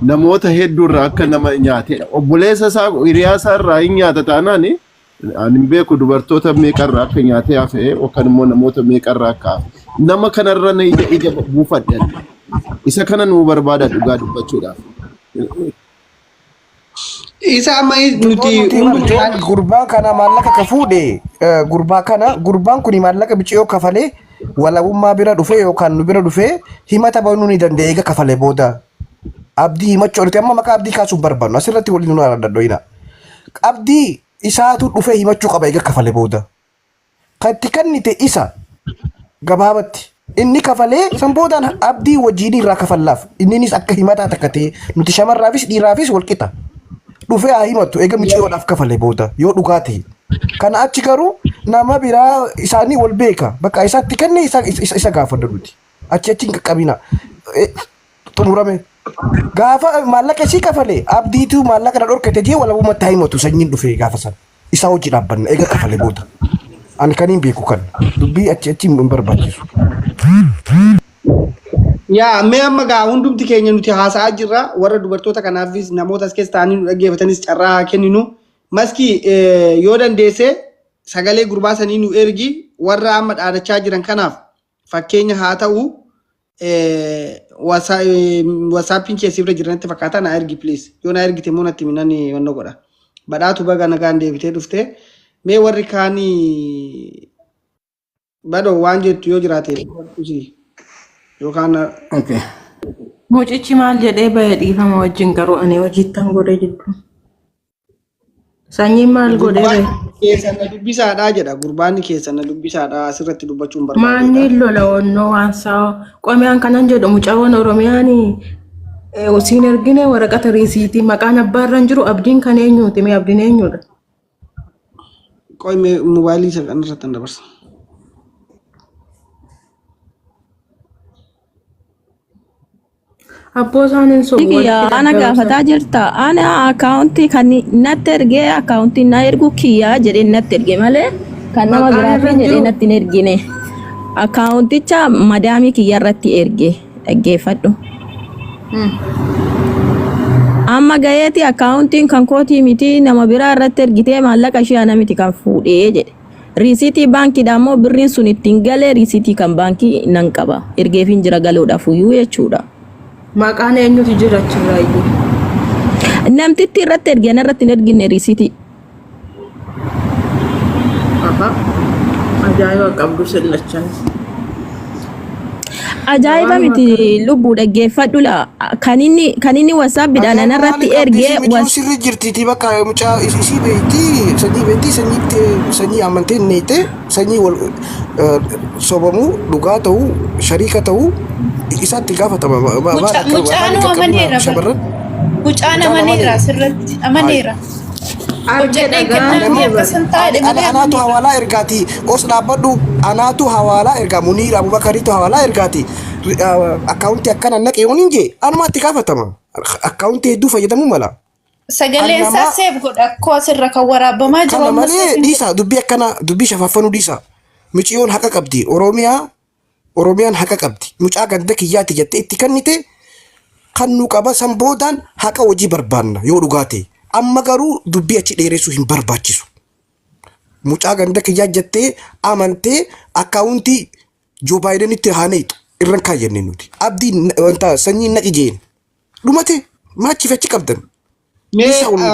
namoota hedduurraa akka nama nyaate obboleessa isaa hiriyaasa irraa hin nyaata taanaan ani hin beeku dubartoota meeqarraa akka nyaatee hafe yookaan immoo namoota meeqarraa akka hafe nama kanarra na ija buufadhan isa kana nu barbaada dhugaa dubbachuudhaaf. Isa amma nuti gurbaan kana maallaqa ka fuudhe gurbaan kun maallaqa biciyoo kafalee walabummaa bira dhufe yookaan nu bira dhufe himata banuu ni danda'e eega kafalee booda abdii himachuu dhufte amma maqaa abdii kaasuuf barbaannu asirratti waliin nu dadhabdoina abdii isaatu dhufe himachuu qaba eega kafalee booda kan itti kennite isa gabaabatti inni kafalee san boodaan abdii wajjin irraa kafallaaf inninis akka himataa takkatee nuti shamarraafis dhiiraafis wal qixa dhufee haa himatu eega michiyoodhaaf kafalee booda yoo dhugaa ta'e. Kana achi garuu nama biraa isaanii wal beeka bakka isaatti kenne isa gaafadha nuti achi hin qaqqabina xumurame gaafa maallaqa isii kafalee abdiitu maallaqa na dhorkate jee walabumatti haa himatu sanyiin dhufee gaafa san isaa hojii dhaabbanna eega kafalee booda ani kan hin beeku kan dubbii achi hin barbaachisu. Yaa mee amma gaa hundumti keenya nuti haasa'aa jirra warra dubartoota kanaafis namoota as keessa ta'anii nu dhaggeeffatanis carraa kenninu. Maski yoo dandeesse sagalee gurbaa sanii nu ergi warra amma dhaadachaa jiran kanaaf fakkeenya haa ta'u WhatsAppiin keessi bira jiranitti fakkaata na ergi please. Yoo na ergite immoo natti minani wanno godha. Badhaatu baga nagaan deebitee dhufte mee warri kaanii badoo waan jettu yoo jiraate yookaan mucichi maal jedhee bahee dhiifama wajjin garuu ani hojiittan godhee jiddu. Sanyiin maal godhee keessan na dubbisaadhaa jedha gurbaanni keessan na dubbisaadhaa asirratti dubbachuun barbaada. Maanni lola onnoo waan sa'a qomiyaan kanan jedhu mucaawwan Oromiyaani usiin ergine waraqata riisiitii maqaan abbaarran jiru abdiin kan eenyuuti mee abdiin eenyuudha? Qoy mobaayilii isa kan irratti hin dabarsa. Abboo isaaniin sobu. Ana gaafataa jirta. Ana akkaawuntii kan natti ergee akkaawuntii na ergu kiyyaa jedhee natti erge malee kan nama biraatiin jedhee natti hin ergine. Akkaawunticha madaamii kiyya irratti erge dhaggeeffadhu. Amma gayeeti akkaawuntiin kan kootii miti nama biraa irratti ergitee maallaqa ishee ana miti kan fuudhee jedhe. Riisiitii baankiidha immoo birriin sun ittiin galee riisiitii kan baankii nan qaba. Ergeefiin jira galoodhaaf iyyuu jechuudha. Maqaan eenyutu jira achirraayyuu? Namtitti irratti ergeen irratti hin ergine riisiitii. Ajaa'iba qabdu sillachan. Ajaa'iba miti lubbuu dhaggeeffadhu la kan inni WhatsAppidhaan anarratti ergee sirri jirtiiti bakka mucaa isii beektii sanyii amantee neete sanyii wal sobamuu dhugaa ta'uu shariika ta'uu isaatti gaafatama. Mucaan amaneera sirratti amaneera. Anaatu hawaalaa ergaati os dhaabbadhu anaatu hawaalaa ergaa Muniir Abubakariitu hawaalaa ergaati akkaawuntii akkana naqee waliin jee anumaatti gaafatama akkaawuntii hedduu fayyadamuu mala. Sagaleen isaa seef godha akkoo asirra kan waraabamaa jiru. Kana malee dhiisa dubbii akkana dubbii shafaffanuu dhiisa. Miciyoon haqa qabdi Oromiyaan haqa qabdi mucaa ganda kiyyaati jettee itti kennite kan nu qaba san boodaan haqa hojii barbaanna yoo dhugaate. Amma garuu dubbii achi dheeressuu hin barbaachisu. Mucaa ganda kiyyaa jettee amantee akkaawuntii Joo Baayidenitti haaneetu irraan kaayyanne nuti. Abdiin wanta sanyii naqi jeen. Dhumate maachiif achi qabdan.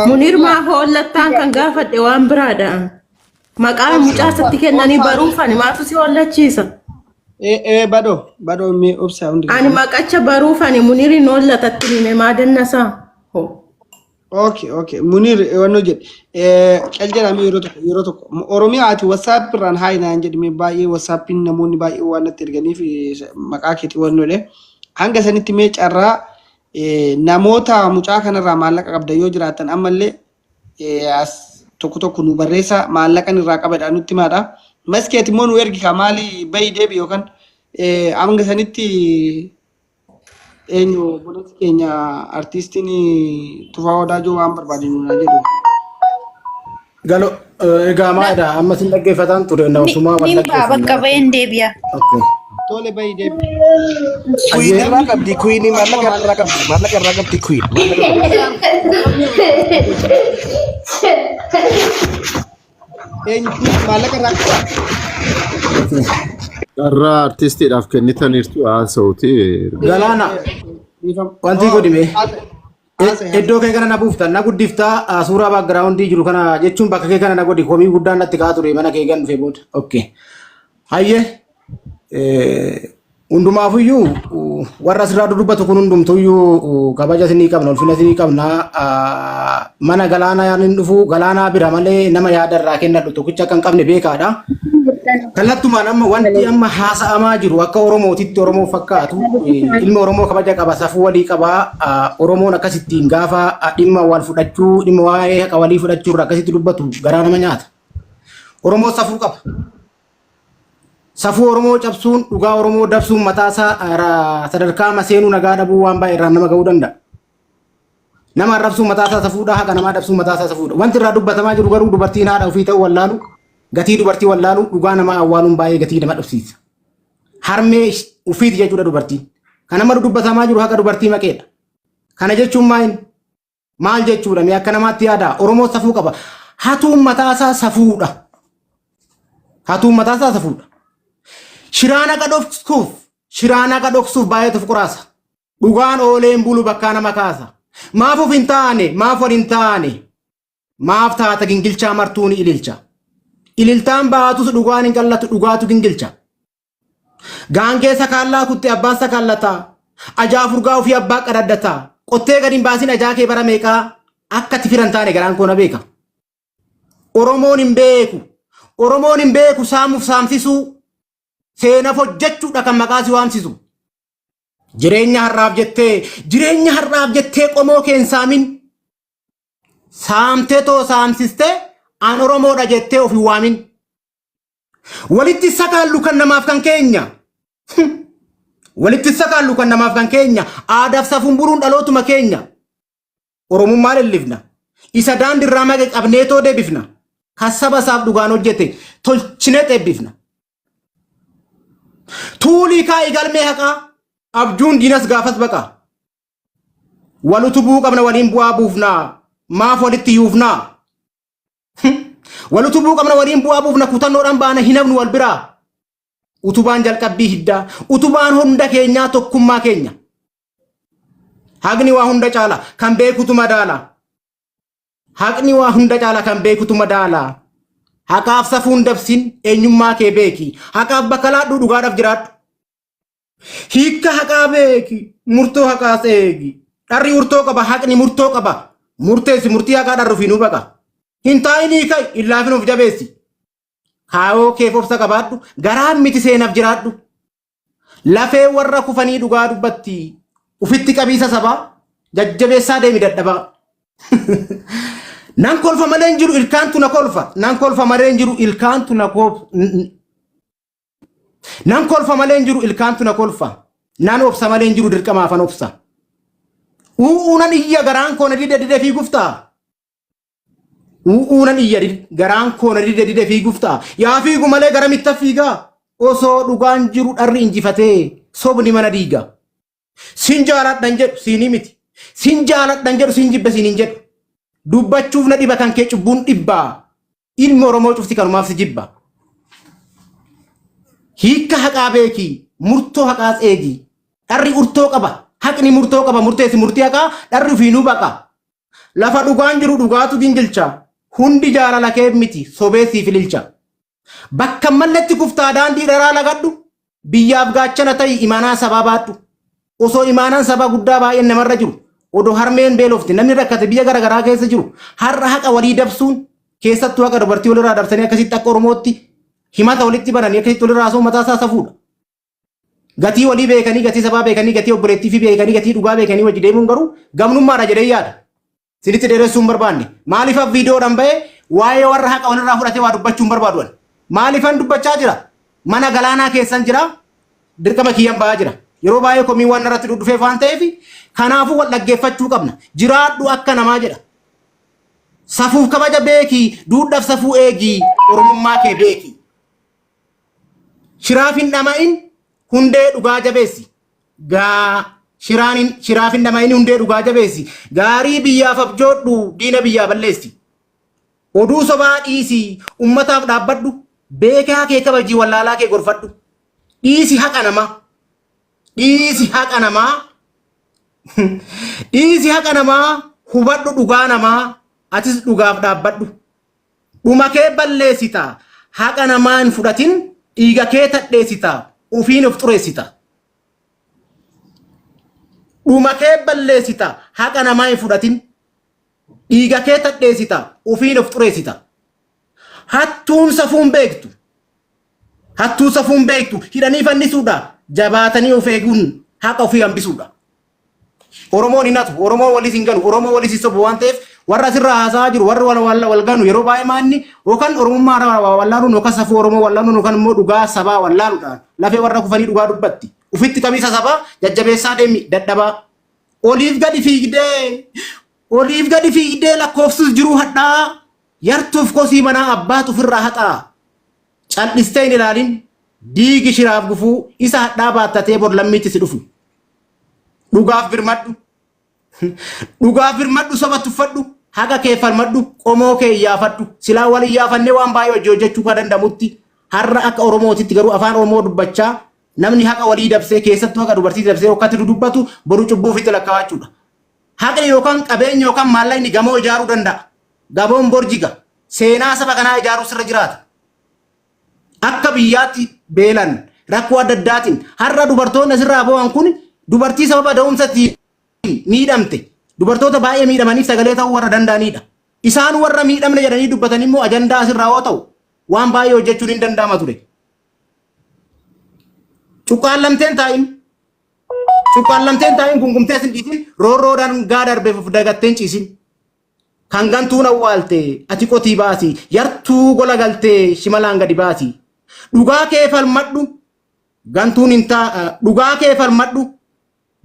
Muniir maa hoollattaan kan gaafadhe waan biraadha. Maqaa mucaa isatti kennanii baruufani maatu si hollachiisa. Badoo mee obsaa hundi. Ani maqacha baruufani Muniiriin hoollatatti hime maadannasaa. Okay. Munir wanno jedhe. Qal jedhame yeroo tokko Oromiyaa ati WhatsApp irraan haay naan jedhame baay'ee WhatsAppiin namoonni baay'ee waan natti erganiif maqaa keetii wannoodhe. Hanga sanitti mee carraa namoota mucaa kanarraa maallaqa qabda yoo jiraatan ammallee as tokko nu barreessa maallaqan irraa qabadha nutti himaadha. Maskeet immoo nu ergi maali bayi deebi yookaan hanga sanitti eenyu boletti keenya artistiin Tufaa Wadaajoo waan barbaade nuna jedhu. Galo egaa maadha amma sin dhaggeeffataan ture namootuma Ni bakka bayin deebi'a. Tole bayi deebi. Queen irraa qabdi queen maallaqa irraa qabdi queen. Eenyu maallaqa irraa qabdi. Irraa artistiidhaaf kennitaniirtu haasa'uuti. Galaana wanti godhime iddoo kee kana na buufta na guddiftaa suuraa backgroundii jiru kana jechuun bakka kee kana na godhi komii guddaan natti kaa ture mana kee gan dhufee booda. Okay. Hayyee hundumaafuyyuu warra asirraa dubbatu kun hundumtuyyuu kabaja isinii qabna ulfina isinii qabna mana galaanaa yaanin dhufu galaanaa bira malee nama yaadarraa kennadhu tokkicha kan qabne beekaadha. Kallattumaan amma wanti amma haasa'amaa jiru akka Oromootitti Oromoo fakkaatu ilmi Oromoo kabaja qaba safuu walii qaba Oromoon akkasittiin gaafa dhimma wal fudhachuu dhimma waa'ee haqa walii fudhachuu irraa akkasitti dubbatu garaa nama nyaata. Oromoo safuu qaba. Safuu Oromoo cabsuun dhugaa Oromoo dabsuun mataasaa sadarkaa maseenuu nagaa dhabuu waan baay'ee irraa nama ga'uu danda'a. Nama arrabsuun mataasaa safuudha haqa namaa dabsuun mataasaa safuudha. Wanti irraa dubbatamaa jiru garuu dubartiin haadha ofii ta'uu wallaalu gatii dubartii wallaalu dhugaa namaa awwaaluun baay'ee gatii nama dhabsiisa. Harmee ufiiti jechuudha dubartiin. Kan amma dubbatamaa jiru haqa dubartii maqeedha. Kana jechuun maal jechuudha mee akka namaatti yaada Oromoo safuu qaba. Hatuun mataasaa safuudha. Hatuun mataasaa safuudha. Shiraan haqa dhoksuuf baay'eetu quraasa. Dhugaan ooleen bulu bakkaa nama kaasa. Maaf of hin taane maaf wal hin taane maaf taata gingilchaa martuu ni ililcha. Ililtaan baatus dhugaan hin qallatu dhugaatu gingilcha. Gaangeessa kaallaa kutte abbaan sakaallataa. Ajaa furgaa ofii abbaa qadaddataa. Qottee gadi hin baasin ajaa kee bara meeqaa akka tifiran taane garaan koona beeka. Oromoon hin beeku saamuuf saamsisuu seenaaf hojjechuudha kan maqaa si waamsisu. Jireenya har'aaf jettee qomoo kee hin saamin. Saamtee too saamsistee aan Oromoodha jettee of hin waamin. Walitti sakaallu kan namaaf kan keenya. Walitti sakaallu kan namaaf kan keenya. Aadaaf safuun buruun dhalootuma keenya. Oromummaa lellifna. Isa daandirraa maqe qabneetoo deebifna. Kan saba isaaf dhugaan hojjete tolchinee xeebbifna. Tuulii kaa'ii galmee haqaa abjuun diinas gaafas baqa. Wal utubuu qabna waliin bu'aa buufnaa. Maaf walitti yuufnaa. Wal utubuu qabna waliin bu'aa buufna kutannoodhaan baana hin hafnu wal biraa. Utubaan jalqabbii hiddaa. Utubaan hunda keenyaa tokkummaa keenya. Haqni waa hunda caala kan beekutu madaala. Haqni waa hunda caala kan beekutu madaala. Haqaaf safuun dabsin eenyummaa kee beeki. Haqaaf bakka laadhuu dhugaadhaaf jiraadhu. Hiikka haqaa beeki. Murtoo haqaas eegi. Dharri murtoo qaba haqni murtoo qaba. Murteessi murtii haqaa dharruufi nu baqa. Hin taa'inii kai illaafin of jabeessi. Kaayoo keef obsa qabaadhu garaan miti seenaaf jiraadhu. Lafee warra kufanii dhugaa dubbatti. Ufitti qabiisa sabaa jajjabeessaa deemi dadhabaa. Nan kolfa malee hin jiru ilkaantu na kolfa. Nan kolfa malee hin jiru ilkaantu na kolfa. Nan kolfa malee hin jiru ilkaantu na kolfa. Nan obsa malee hin jiru dirqama afan obsa. Uunan iyya garaan koona dide fiiguftaa. Uunan iyya garaan koona dide fiiguftaa. Yaa fiigu malee garamitti fiigaa. Osoo dhugaan jiru dharri injifatee sobni mana diiga. Sin jaaladhan jedhu siinii miti. Sin jaaladhan jedhu sin jibba siiniin jedhu. Dubbachuuf na dhiba kan kee cubbuun dhibbaa. Ilmi Oromoo cufti kanumaaf si jibba. Hiikka haqaa beeki. Murtoo haqaas eegi. Dharri urtoo qaba. Haqni murtoo qaba. Murteessi murtii haqaa dharri ufiinuu baqa. Lafa dhugaan jiru dhugaatu gingilcha. Hundi jaalala kee miti sobeessiif ililcha. Bakka malletti kuftaa daandii dharaa lagadhu. Biyyaaf gaachana ta'i imaanaa sabaa baadhu. Osoo imaanaan sabaa guddaa baay'een namarra jiru. odoo harmeen beelofte namni rakkate biyya garaagaraa keessa jiru har'a haqa walii dabsuun keessattuu haqa dubartii walirraa dabsanii akkasitti akka Oromootti himata walitti bananii akkasitti walirraa asoo mataa isaa safuudha. Gatii walii beekanii, gatii sabaa beekanii, gatii obboleettii fi beekanii, gatii dhugaa beekanii wajji deemuun garuu gamnummaadha jedhee yaada. Sinitti dheeressuu hin barbaanne. Maaliif viidiyoodhaan bahee waa'ee warra haqa walirraa fudhatee waa dubbachuu hin barbaaduan? Maaliifan dubbachaa jira? Mana galaanaa keessan jira, dirqama kiyyan bahaa jira. Yeroo baay'ee komii waan irratti dhufeef waan ta'eef kanaafuu wal dhaggeeffachuu qabna. Jiraadhu akka namaa jedha. Safuuf kabaja beekii, duudhaaf safuu eegii, oromummaa kee beekii. Shiraaf hin dhama'in hundee dhugaa jabeessi. Shiraaf hin dhama'in hundee dhugaa jabeessi. Gaarii biyyaaf abjoodhu diina biyyaa balleessi. Oduu sobaa dhiisii ummataaf dhaabbadhu. Beekaa kee kabajii wallaalaa kee gorfadhu. Dhiisi haqa namaa. Dhiisi haqa namaa. Dhiisi haqa namaa. Hubadhu dhugaa namaa. Atis dhugaaf dhaabbadhu. Dhuma kee balleessita. Haqa namaa hin fudhatin dhiiga kee tadheessita. Ufiin of xureessita. Dhuma kee balleessita. Haqa namaa hin fudhatin dhiiga kee tadheessita. Ufiin of xureessita. Hattuun safuun beektu. Hattuu safuun beektu. Hidhanii fannisuudha. Jabaatanii of eeguun haqa ofii hambisuudha. Oromoon hin hatu. Oromoon walis hin ganu. Oromoon walis hin sobu waan ta'eef warra asirraa haasaa jiru warri wal ganu yeroo baay'ee maanni yookaan oromummaa wallaaluun yookaan safuu oromoo wallaaluun yookaan immoo dhugaa sabaa wallaaluudhaan lafee warra kufanii dhugaa dubbatti. Ufitti kamiisa sabaa jajjabeessaa deemi dadhabaa. Oliif gadi fiigdee lakkoofsus jiruu hadhaa. Yartuuf kosii manaa abbaatu ofirraa haxaa. Cal'istee hin ilaalin diigi shiraaf gufuu isa hadhaa baattatee bor lammiitti si dhufu. Dhugaaf birmadhu. Dhugaaf birmadhu soba tuffadhu. Haqa kee falmadhu. Qomoo kee iyyaafadhu. Silaa wal iyyaafannee waan baay'ee hojii hojjechuu kan danda'amutti har'a akka Oromootitti garuu afaan Oromoo dubbachaa namni haqa walii dabsee keessattuu haqa dubartii dabsee hokkatti dubbatu boru cubbuu ofitti lakkaawachuudha. Haqni yookaan qabeenya yookaan maallaqni gamoo ijaaruu danda'a. Gamoon borjiga seenaa saba kanaa ijaaruu sirra jiraata. Akka biyyaatti beelan rakkoo adda addaatiin har'a dubartoonni asirraa bo'an kun dubartii sababa da'umsatti miidhamte dubartoota baay'ee miidhamaniif sagalee ta'uu warra danda'anidha. Isaan warra miidhamne jedhanii dubbatan immoo ajandaa asirraa yoo ta'u waan baay'ee hojjechuun hin danda'ama ture. Cuqqaallamteen taa'in gungumtee sin dhiisin roorroodhaan gaa darbeef of dagatteen ciisin. Kan gantuun awwaalte ati qotii baasi yartuu gola galtee shimalaan gadi baasi. Dhugaa kee falmadhu gantuun hin dhugaa kee falmadhu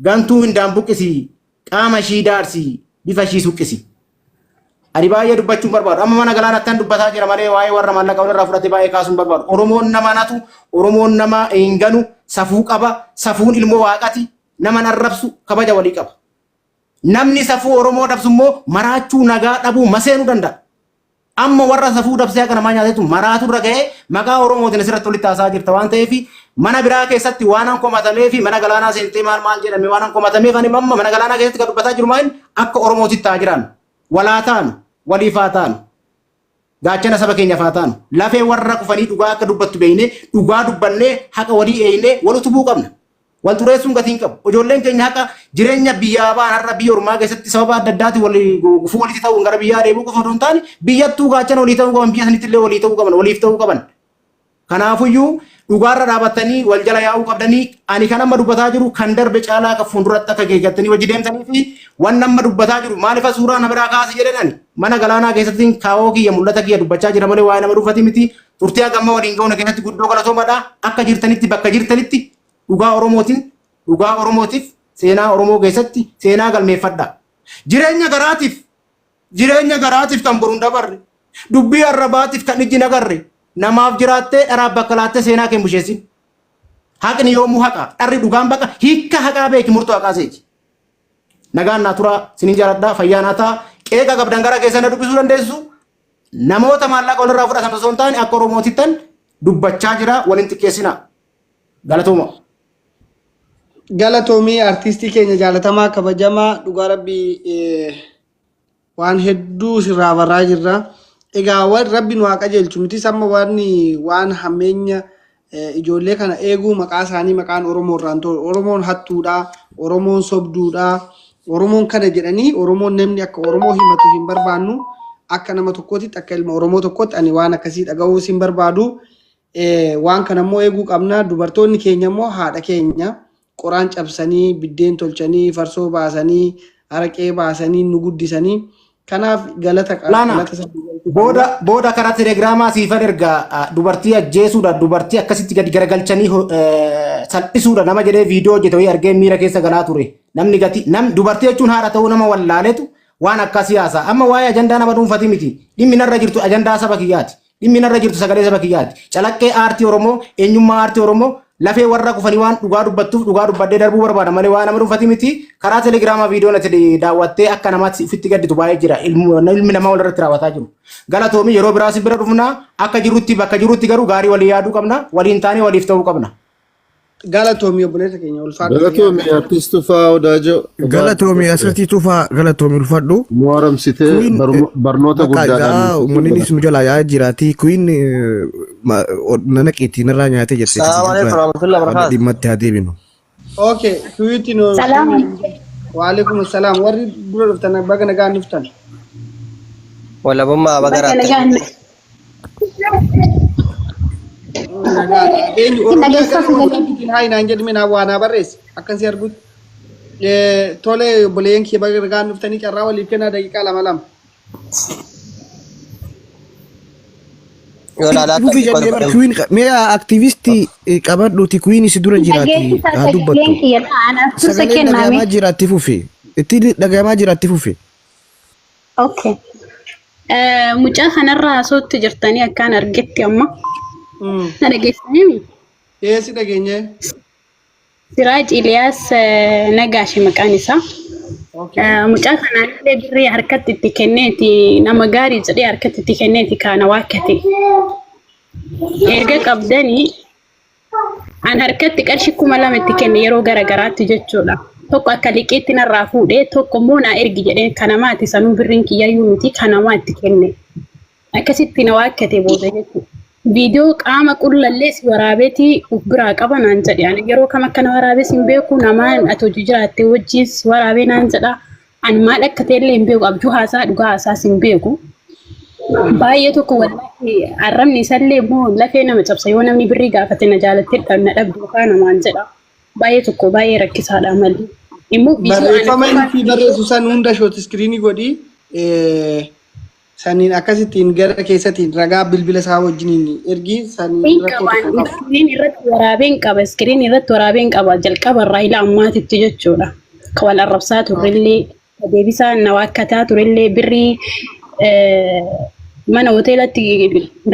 gantuu hin daambuqqisi qaama ishii daarsi bifa ishii suqqisi. Ani baay'ee dubbachuun barbaadu. Amma mana galaanatti kan dubbataa jira malee waa'ee warra maallaqa walirraa fudhate baay'ee kaasuun barbaadu. Oromoon nama natu, Oromoon nama hin ganu, safuu qaba, safuun ilmoo waaqati, nama narrabsu kabaja walii qaba. Namni safuu Oromoo dabsu immoo maraachuu nagaa dhabuu maseenuu danda'a. Amma warra safuu dabsee akka namaa nyaatetu maraatu irra ga'ee maqaa Oromootiin asirratti walitti haasaa jirta waan ta'eef mana biraa keessatti waan an komatamee fi mana galaanaa seentee maal jedhame waan an komatameef ani amma mana galaanaa keessatti kan dubbataa jiru maal akka Oromootitti haa jiran walaa taanu waliif haa taanu gaachana saba keenyaaf haa taanu lafee warra kufanii dhugaa akka dubbattu beeknee dhugaa dubbannee haqa walii eeynee wal utubuu qabna. Wal xureessuun gatiin qabu. Ijoolleen keenya haqa jireenya biyyaa ba'an har'a biyya ormaa keessatti sababa adda addaatiin gufuu walitti ta'uun gara biyyaa deebi'uu qofa otoo hin taane biyyattuu gaachana walii ta'uu qaban biyya sanitti illee walii ta'uu qaban waliif ta'uu qaban. Kanaafuyyuu dhugaarra dhaabattanii wal jala yaa'uu qabdanii ani kan amma dubbataa jiru kan darbe caalaa akka fuulduratti akka geeggattanii wajji deemtanii fi waan amma dubbataa jiru maaliif suuraa na biraa kaase jedhan mana galaanaa keessatti kaawoo kiyya mul'ata kiyya dubbachaa jira malee waa'ee nama dhuunfati miti turtii hagamma waliin ga'uun keessatti guddoo galatoomaadha akka jirtanitti bakka jirtanitti dhugaa Oromootiif seenaa Oromoo keessatti seenaa galmeeffadha. Jireenya garaatiif kan boruun dabarre dubbii arrabaatiif kan ijji nagarre namaaf jiraattee dharaaf bakka laattee seenaa kee busheessin. Haqni yoomuu haqa dharri dhugaan baqa hiikka haqaa beeki murtoo haqaa seeti. Nagaan naa turaa sinin jaaladhaa fayyaa naa ta'a qeeqa qabdan gara keessan dubbisuu dandeessu namoota maallaqa walirraa fudhatan osoo hin taane akka Oromootittan dubbachaa jira waliin xiqqeessina. Galatooma. Galatoomii artistii keenya jaalatamaa kabajamaa dhugaa rabbii waan hedduu sirraa barraa jirra. Egaa waan rabbiin waa qajeelchu miti samma waan hammeenya ijoollee kana eeguu maqaa isaanii maqaan Oromoo irraan tolu. Oromoon hattuudha, Oromoon sobduudha, Oromoon kana jedhanii Oromoon namni akka Oromoo himatu hin barbaannu akka nama tokkootti akka ilma Oromoo tokkootti ani waan akkasii dhaga'uu hin barbaadu. Waan kana immoo eeguu qabna. Dubartoonni keenya immoo haadha keenya qoraan cabsanii biddeen tolchanii farsoo baasanii araqee baasanii nu guddisanii kanaaf galata booda karaa telegiraamaa siifan ergaa dubartii ajjeesuudha dubartii akkasitti gadi garagalchanii salphisuudha nama jedhee viidiyoo hojjetee argee miira keessa galaa ture namni gati dubartii jechuun haadha ta'uu nama wallaaletu waan akka siyaasa amma waa'ee ajandaa nama dhuunfati miti dhimmi narra jirtu ajandaa saba kiyyaati dhimmi narra jirtu sagalee saba kiyyaati calaqqee aartii Oromoo eenyummaa aartii Oromoo lafee warra kufanii waan dhugaa dubbattuuf dhugaa dubbadhee darbuu barbaada malee waan nama dhuunfati miti karaa telegiraamaa viidiyoon ati daawwattee akka namaatti ofitti gadditu baay'ee jira ilmi namaa walirratti raawwataa jiru galatoomii yeroo biraas bira dhufna akka jirutti bakka jirutti garuu gaarii walii yaaduu qabna waliin taanee waliif ta'uu qabna. Galatoomii obboleessa keenya ulfaadhu. Galatoomii artiist Tufaa Odaajo. Galatoomii asirratti Tufaa galatoomii ulfaadhu. Muharamsitee barnoota guddaadhaan. Uummanni nu jalaa yaa'aa jiraati. Kuyin nana qeetii narraa nyaatee jettee. Salaamu alaikum warahmatullahi wabarakatuh. Dhimmatti haa deebinu. Okay, kuyutti nu. Salaam. Wa alaikum salaam. Warri dura dhuftan baga nagaan dhuftan. Wala bumma bagara. Hai naan jedhame naa waanaa barreesse akkasii argutti tole obboleeyyan kee baga nagaan dhuftanii carraa waliif kennaa daqiiqaa lama lama. Mee aktiivistii qabadhuuti kuyin isi dura jiraati haa dubbattu. Sagalee dhagahamaa jiraatti fufi. Itti dhagahamaa jiraatti fufi. Okay. Mucaa kanarraa asootti jirtanii akkaan argetti amma. Na dhageessanii? Eessi dhageenye? Siraaj Iliyaas Nagaashi maqaan isaa. Mucaa kanaallee birrii harkatti itti kenneeti nama gaarii jedhee harkatti itti kenneeti kaana waakkate. Erga qabdanii an harkatti qarshii 2,000 itti kenne yeroo garagaraatti jechuudha. Tokko akka liqeetti narraa fuudhee tokko immoo naa ergi jedhee kanamaati sanuu birriin kiyyayyuu miti kanamaa itti kenne. Akkasitti na waakkate booda jechuudha. Video qaama qullallee si waraabeeti biraa qaba naan jedhe ani yeroo kam akka na waraabee sin beeku namaan ati hojii jiraattee wajjin si waraabee naan jedha ani maal akka ta'ellee hin beeku abjuu haasaa dhugaa haasaa sin beeku baay'ee tokko wallahi arrabni isallee immoo lafee nama cabsa yoo namni birrii gaafate na jaalattee na dhabdu kaa namaan jedha baay'ee tokko baay'ee rakkisaadha malee immoo barreeffama inni barreessu san hunda shoot iskiriinii godhi saniin akkasittiin gara keessattiin ragaa bilbila isaa wajjiniin ergi saniin irratti waraabeen qaba iskiriin irratti waraabeen qaba jalqaba irraa ila ammaatitti jechuudha ka wal arrabsaa turrellee deebisaa na waakkataa turrellee birrii mana hoteelatti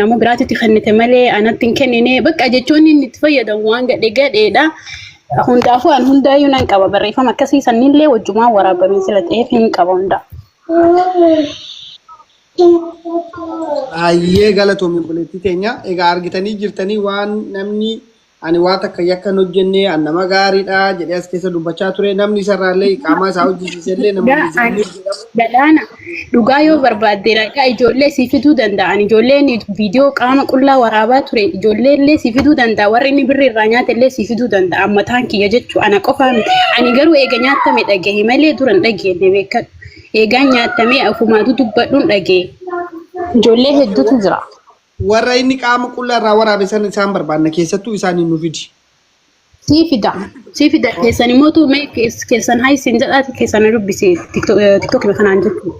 nama biraatitti kennite malee anatti hin kennine bakka jechoonni inni itti fayyadamu waan gadheedha hundaafuu an hundaayyuu nan qaba barreeffama akkasii sanniillee wajjumaan waraabamee sila ta'eef hin qaba hundaa. Ayyee galatoomii obboleettii teenya egaa argitanii jirtanii waan namni ani waa takka yakka hin hojjenne nama gaariidha jedhee as keessa dubbachaa ture namni isarraallee qaamaa isaa hojjisiisellee namoonni galaana dhugaa yoo barbaadde ragaa ijoollee si fiduu danda'an ijoolleen viidiyoo qaama qullaa waraabaa ture ijoolleellee si fiduu danda'a warri inni birri irraa nyaatellee si fiduu danda'a mataan kiyya jechuu ana qofaa miti ani garuu eega nyaatame dhagahe malee duran dhageenye beekadhu. Eegaan nyaatamee afumaatu dubbadhuun dhagee ijoollee hedduutu jira. Warra inni qaama qullaa irraa waraabe san isaan barbaadna keessattuu isaaniin nu fidi. Sii fida keessan immoo tu keessan haayisiin jedhaati keessan dubbisi tiktookii kanaan jechuudha.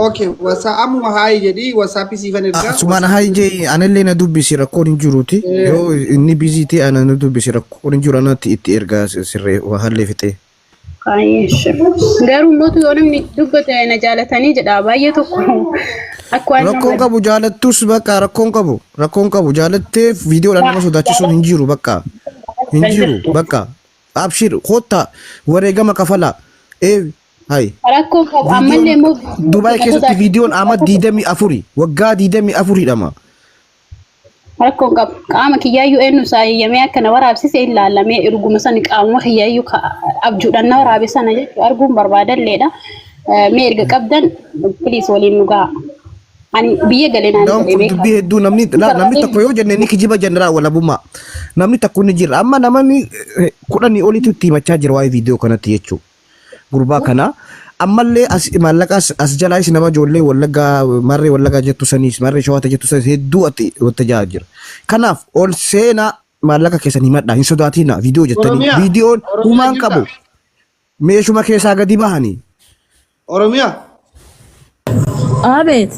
Okay, wasaa'amuma haayi jedhi wasaappii siifan ergaa. Sumaan haayi jee anallee na dubbisi rakkoon hin jiruuti. Yoo inni bizii ta'e ana na dubbisi rakkoon hin jiru anatti itti ergaa sirree haallee fixee. Garuu mootu yoo namni dubbate na jaalatanii jedha baay'ee tokko rakkoon qabu jaalattus bakka rakkoon qabu jaalattee viidiyoodhaan nama sodaachisuun hin jiru bakka hin jiru bakka abshir kotta wareegama kafala hai rakkoon qabu ammallee immoo Dubaay keessatti viidiyoon amma 24 waggaa 24 dhama. Rakkoon qabu qaama kiyyaayyuu eenyu saayyamee akka na waraabsise ilaalamee erguma san qaama kiyyaayyuu abjuudhaan na waraabe sana jechuudha arguun barbaadalleedha. Mee erga qabdan piliis waliin nu ga'a. Ani biyya galee naan jedhee beekaa. Dubbii hedduu namni tokko yoo jenne ni kijiba jenneraa walabummaa namni tokko ni jira amma namni 10 olitti himachaa jira waa'ee viidiyoo kanatti jechuudha. Gurbaa kana ammallee as jalaa isin nama ijoollee wallaggaa marree wallaggaa jettu sanis marree shawaata jettu sanis hedduu ati wanta jaa jira. Kanaaf ol seenaa maallaqa keessan himadhaa hin sodaatina viidiyoo jettanii viidiyoon humaan qabu meeshuma keessaa gadi bahanii. Oromiyaa. Abeet.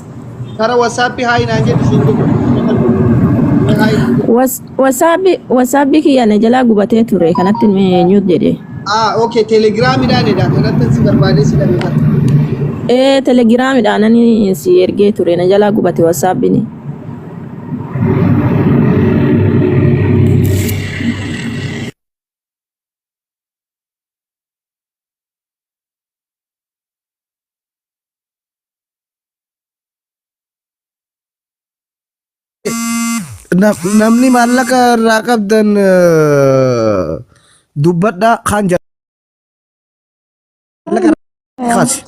Kara WhatsApp hayi naan jedhu siin dhufu. WhatsApp kiyya na jalaa gubatee ture kanatti nyuut jedhee. Okay, Telegramiidhaanidha. Kanatti si barbaadee si dhabee. Telegiraamiidhaan ani si ergee ture na jalaa gubate WhatsAppini. Namni maallaqa irraa qabdan dubbadhaa kan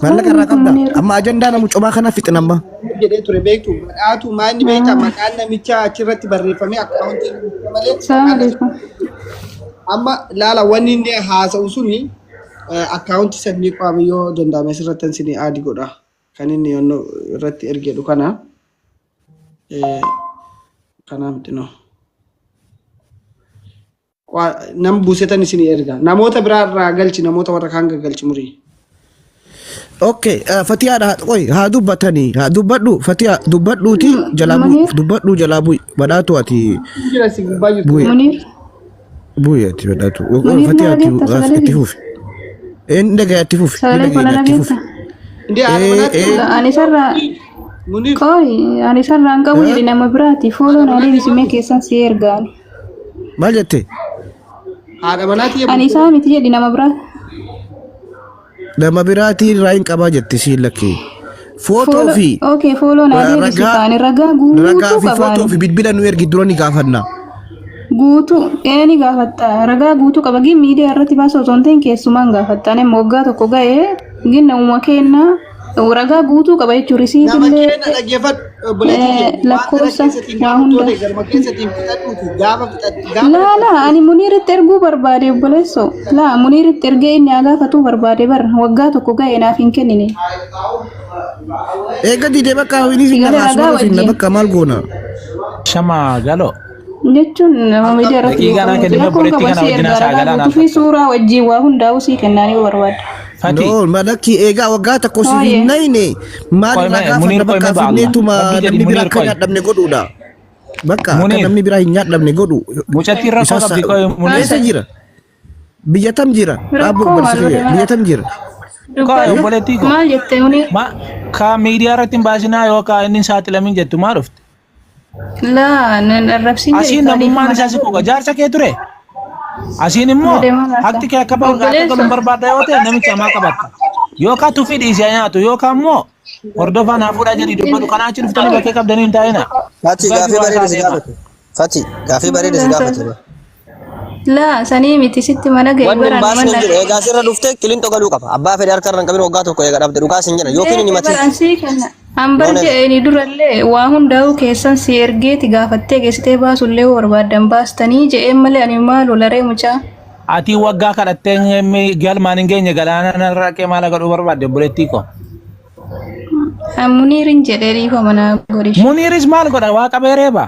maallaqa irraa qabda amma ajandaa namu cobaa kana fixin amma jedhee ture beektu badhaatu maanni beekta maqaan namichaa achirratti barreeffamee akkaawuntii malee amma laala wanni inni haasa'u suni akkaawuntii sadii qabu yoo danda'ame asirratti sini aadi godha kan inni yoonnoo irratti ergedhu kana kanaan xinoo nam buusetan isin erga namoota biraa irraa galchi namoota warra kaan galchi murii. Okay, Fatiha oi haa dubbatanii haa dubbadhu Fatiha dubbadhuuti jalaa bu'i dubbadhu jalaa bu'i badhaatu ati bu'i ati badhaatu Fatiha ati fufi inni ati fufi ani sarra koi ani sarra anga wujudi nama birati follow na devi sime keessan si ergaan maal jette haadha manaati ani isaa miti jedhi nama biraati raayin qabaa jette si lakkee footoo fi okay follow na devi sikaani ragaa guutuu qabaa footoo fi bilbila nu ergi dura ni gaafanna guutuu ni gaafatta ragaa guutuu qaba gin miidiyaa irratti baasoo tonteen keessumaan gaafatta ne moggaa tokko ga'ee gin namuma kenna ragaa guutuu qaba jechuun risiitillee lakkoofsa waa hunda laala ani muniiritti erguu barbaade obboleesso laa muniiritti ergee inni agaafatuu barbaade bar waggaa tokko ga'e naaf hin kennine eega didee bakka hawini finna bakka maal goona shama galo jechuun nama miidiyaa irratti rakkoon qaba si ergaa ragaa guutuu fi suuraa wajjin waa hundaa'uu sii kennaanii barbaada. No, malaki ega wagata ko si naine mari naga fa baka finne tuma namni bira kan yadamne godudha bakka kan namni bira yadamne godu mucati rafa qabdi ko munir jira biyatam jira abu barsiya biyatam jira ko politiko mal jette munir ma ka media ratin basina yo ka inni saatilamin jettu maaruft la nan arabsin asin namummaan isaasi ko jaarsa kee ture asin immoo hakti kee akka galum barbaada yoo ta'e namicha maa qabatta yookaan tuffii dhiisee nyaatu yookaan immoo hordofaa naa fuudhaa jedhii dubbatu kanaa achi dhuftanii bakkee qabdanii hin taa'ina. Fati gaafii bareedu si gaafate. Fati gaafii bareedu si gaafate. La sanii miti sitti mana ga'e baraan mana ga'e. Wanni egaa sirra dhuftee kilintoo galuu qaba. Abbaa fedhe harka irraan qabin waggaa tokko eega dhabde dhugaa sin jedha yookiin inni mati. Hambar jedhanii durallee waa hundaa'uu keessan si ergeeti gaafattee geessitee baasullee barbaadan baastanii jedheen malee ani maalu laree mucaa. Ati waggaa kadhattee galmaan hin geenye galaana raqee maala godhuu barbaadde obboleettii ko. Muniirin jedhee dhiifa mana godhish. Muniiris maal godha waa qabee reeba.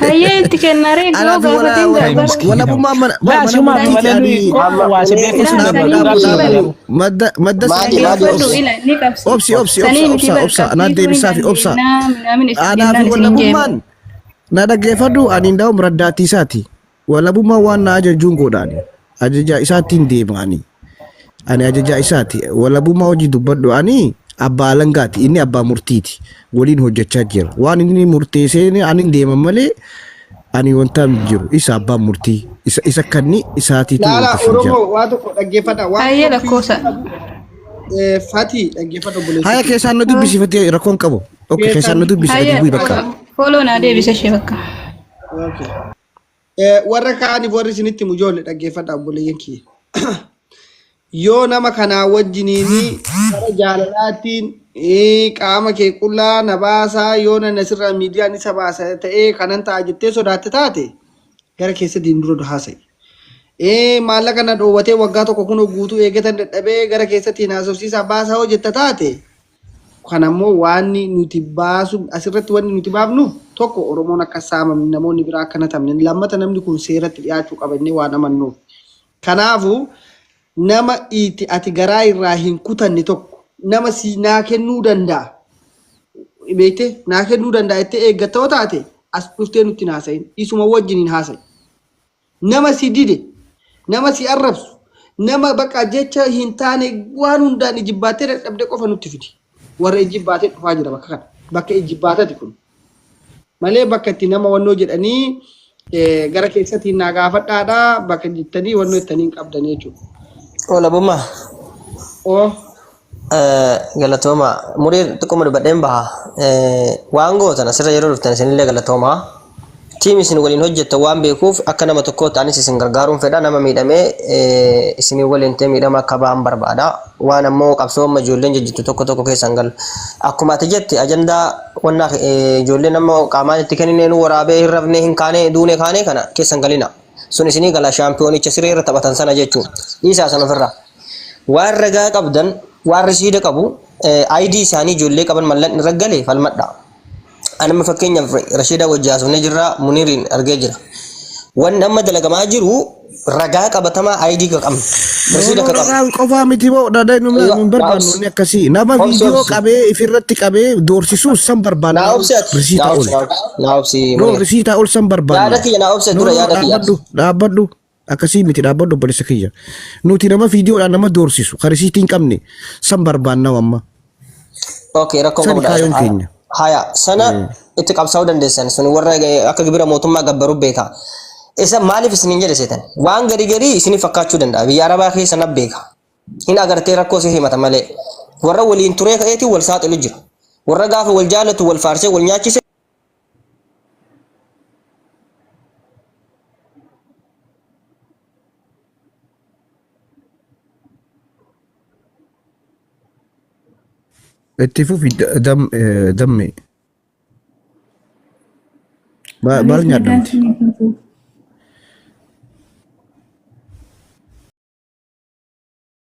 Hayyee itti kennaree yoo gaafateen gaafa. Wala bummaa madda obsa ana deebisaa fi obsa ana fi wala bummaan na dhaggeeffadhu ani ndaa'u raddaatti isaati wala bummaa waan na ajajuun godhaani ajaja isaatiin deemaani ani ajaja isaati wala bummaa hojii dubbadhu ani abbaa langaati inni abbaa murtiiti waliin hojjechaa jira waan inni murteessee ani deeman malee ani wanta jiru isa abbaa murtii isa kanni isaatiitu laala oromoo waa tokko dhaggeeffadha waan hayyee lakkoosa Fati dhaggeeffadha obboleessi haya keessaan nu dubbisi Fati rakkoon qabu okay keessaan nu dubbisi ati bu'i bakka follow na deebisa ishee bakka okay warra kaaniif warri isinitti mujoolle dhaggeeffadha obboleeyyan kiyya yoo nama kanaa wajjiniini gara jaalalaatiin qaama kee qullaa na baasaa yoo na sirra miidiyaan isa baasa ta'ee kanan ta'a jettee sodaatte taate gara keessa diin dura haasa'i. maallaqa na dhoowwatee waggaa tokko kunoo guutuu eegatan dadhabee gara keessatti naasofsiisaa baasaa hojjetta taate kan ammoo waan nuti baasu asirratti wanni nuti baafnu tokko Oromoon akka saamamne namoonni biraa akka natamne lammata namni kun seeratti dhiyaachuu qabannee waan amannuuf. Kanaafu nama ati garaa irraa hin kutanne tokko nama si naa kennuu danda'a. Beekte naa kennuu danda'a itti eeggatoo taate as dhuftee nutti haasayin isuma wajjiniin haasayi. Nama si dide nama si arrabsu nama bakka jecha hin taane waan hundaan ijibbaatee dadhabde qofa nutti fidi. Warra ijibbaatee dhufaa jira bakka kana bakka ijibbaatati kun malee bakka itti nama wannoo jedhanii gara keessatti naa gaafadhaadha bakka jettanii wannoo ittanii hin qabdan jechuudha. Ola bumma. Galatooma murii xiqquma dubbadheen baha waan gootan asirra yeroo dhuftan isinillee galatooma. Tiim isin waliin hojjettan waan beekuuf akka nama tokkootti anis isin gargaaruun fedha nama miidhamee isinii waliin ta'ee miidhama akka ba'an barbaada. Waan ammoo qabsoo amma ijoolleen jijjiirtu tokko keessan gal. Akkuma ati jette ajandaa wannaa ijoolleen amma qaamaan itti kennine nu waraabee hin rafne hin kaane duune kaane kana keessan galina. Sun isinii gala shaampiyoonicha siree irra taphatan sana jechuun dhiisaa san ofirraa. Waan ragaa qabdan waan risiida qabu ID isaanii ijoollee qaban mallan irra galee falmadha. Anuma fakkeenyaaf Rashiida wajjaasufne jirra Muniiriin argee jira. Wanni amma dalagamaa jiru ragaa qabatamaa ID ka qabna. Rasiida ka qabna. Qofaa miti boo dhadhaa hin barbaannu inni akkasii. Nama viidiyoo qabee ifirratti qabee doorsisuu san barbaanna. Naa obseet. Risiita ol. Naa obsi. Risiita ol san barbaanna. Yaada kiyya naa obseet dura yaada kiyya. Dhaabbadhu. Akkasii miti dhaabbadhu obboleessa kiyya. Nuti nama viidiyoodhaan nama doorsisu kan risiitii hin qabne san barbaanna amma. Okay rakkoo qabudha. Sani kaayoon keenya. Haya sana itti qabsaa'uu dandeessan sun warra akka gibira mootummaa gabbaruu beeka. Isa maaliif isiniin jedhe seetan waan garii isinii fakkaachuu danda'a biyya arabaa keessa na beeka. Hin agartee rakkoo si himata malee warra waliin turee ka'eetii wal saaxilu jira. Warra gaafa wal jaalatu wal faarsee wal nyaachise. Itti fufi damme. Maal nyaadhamti?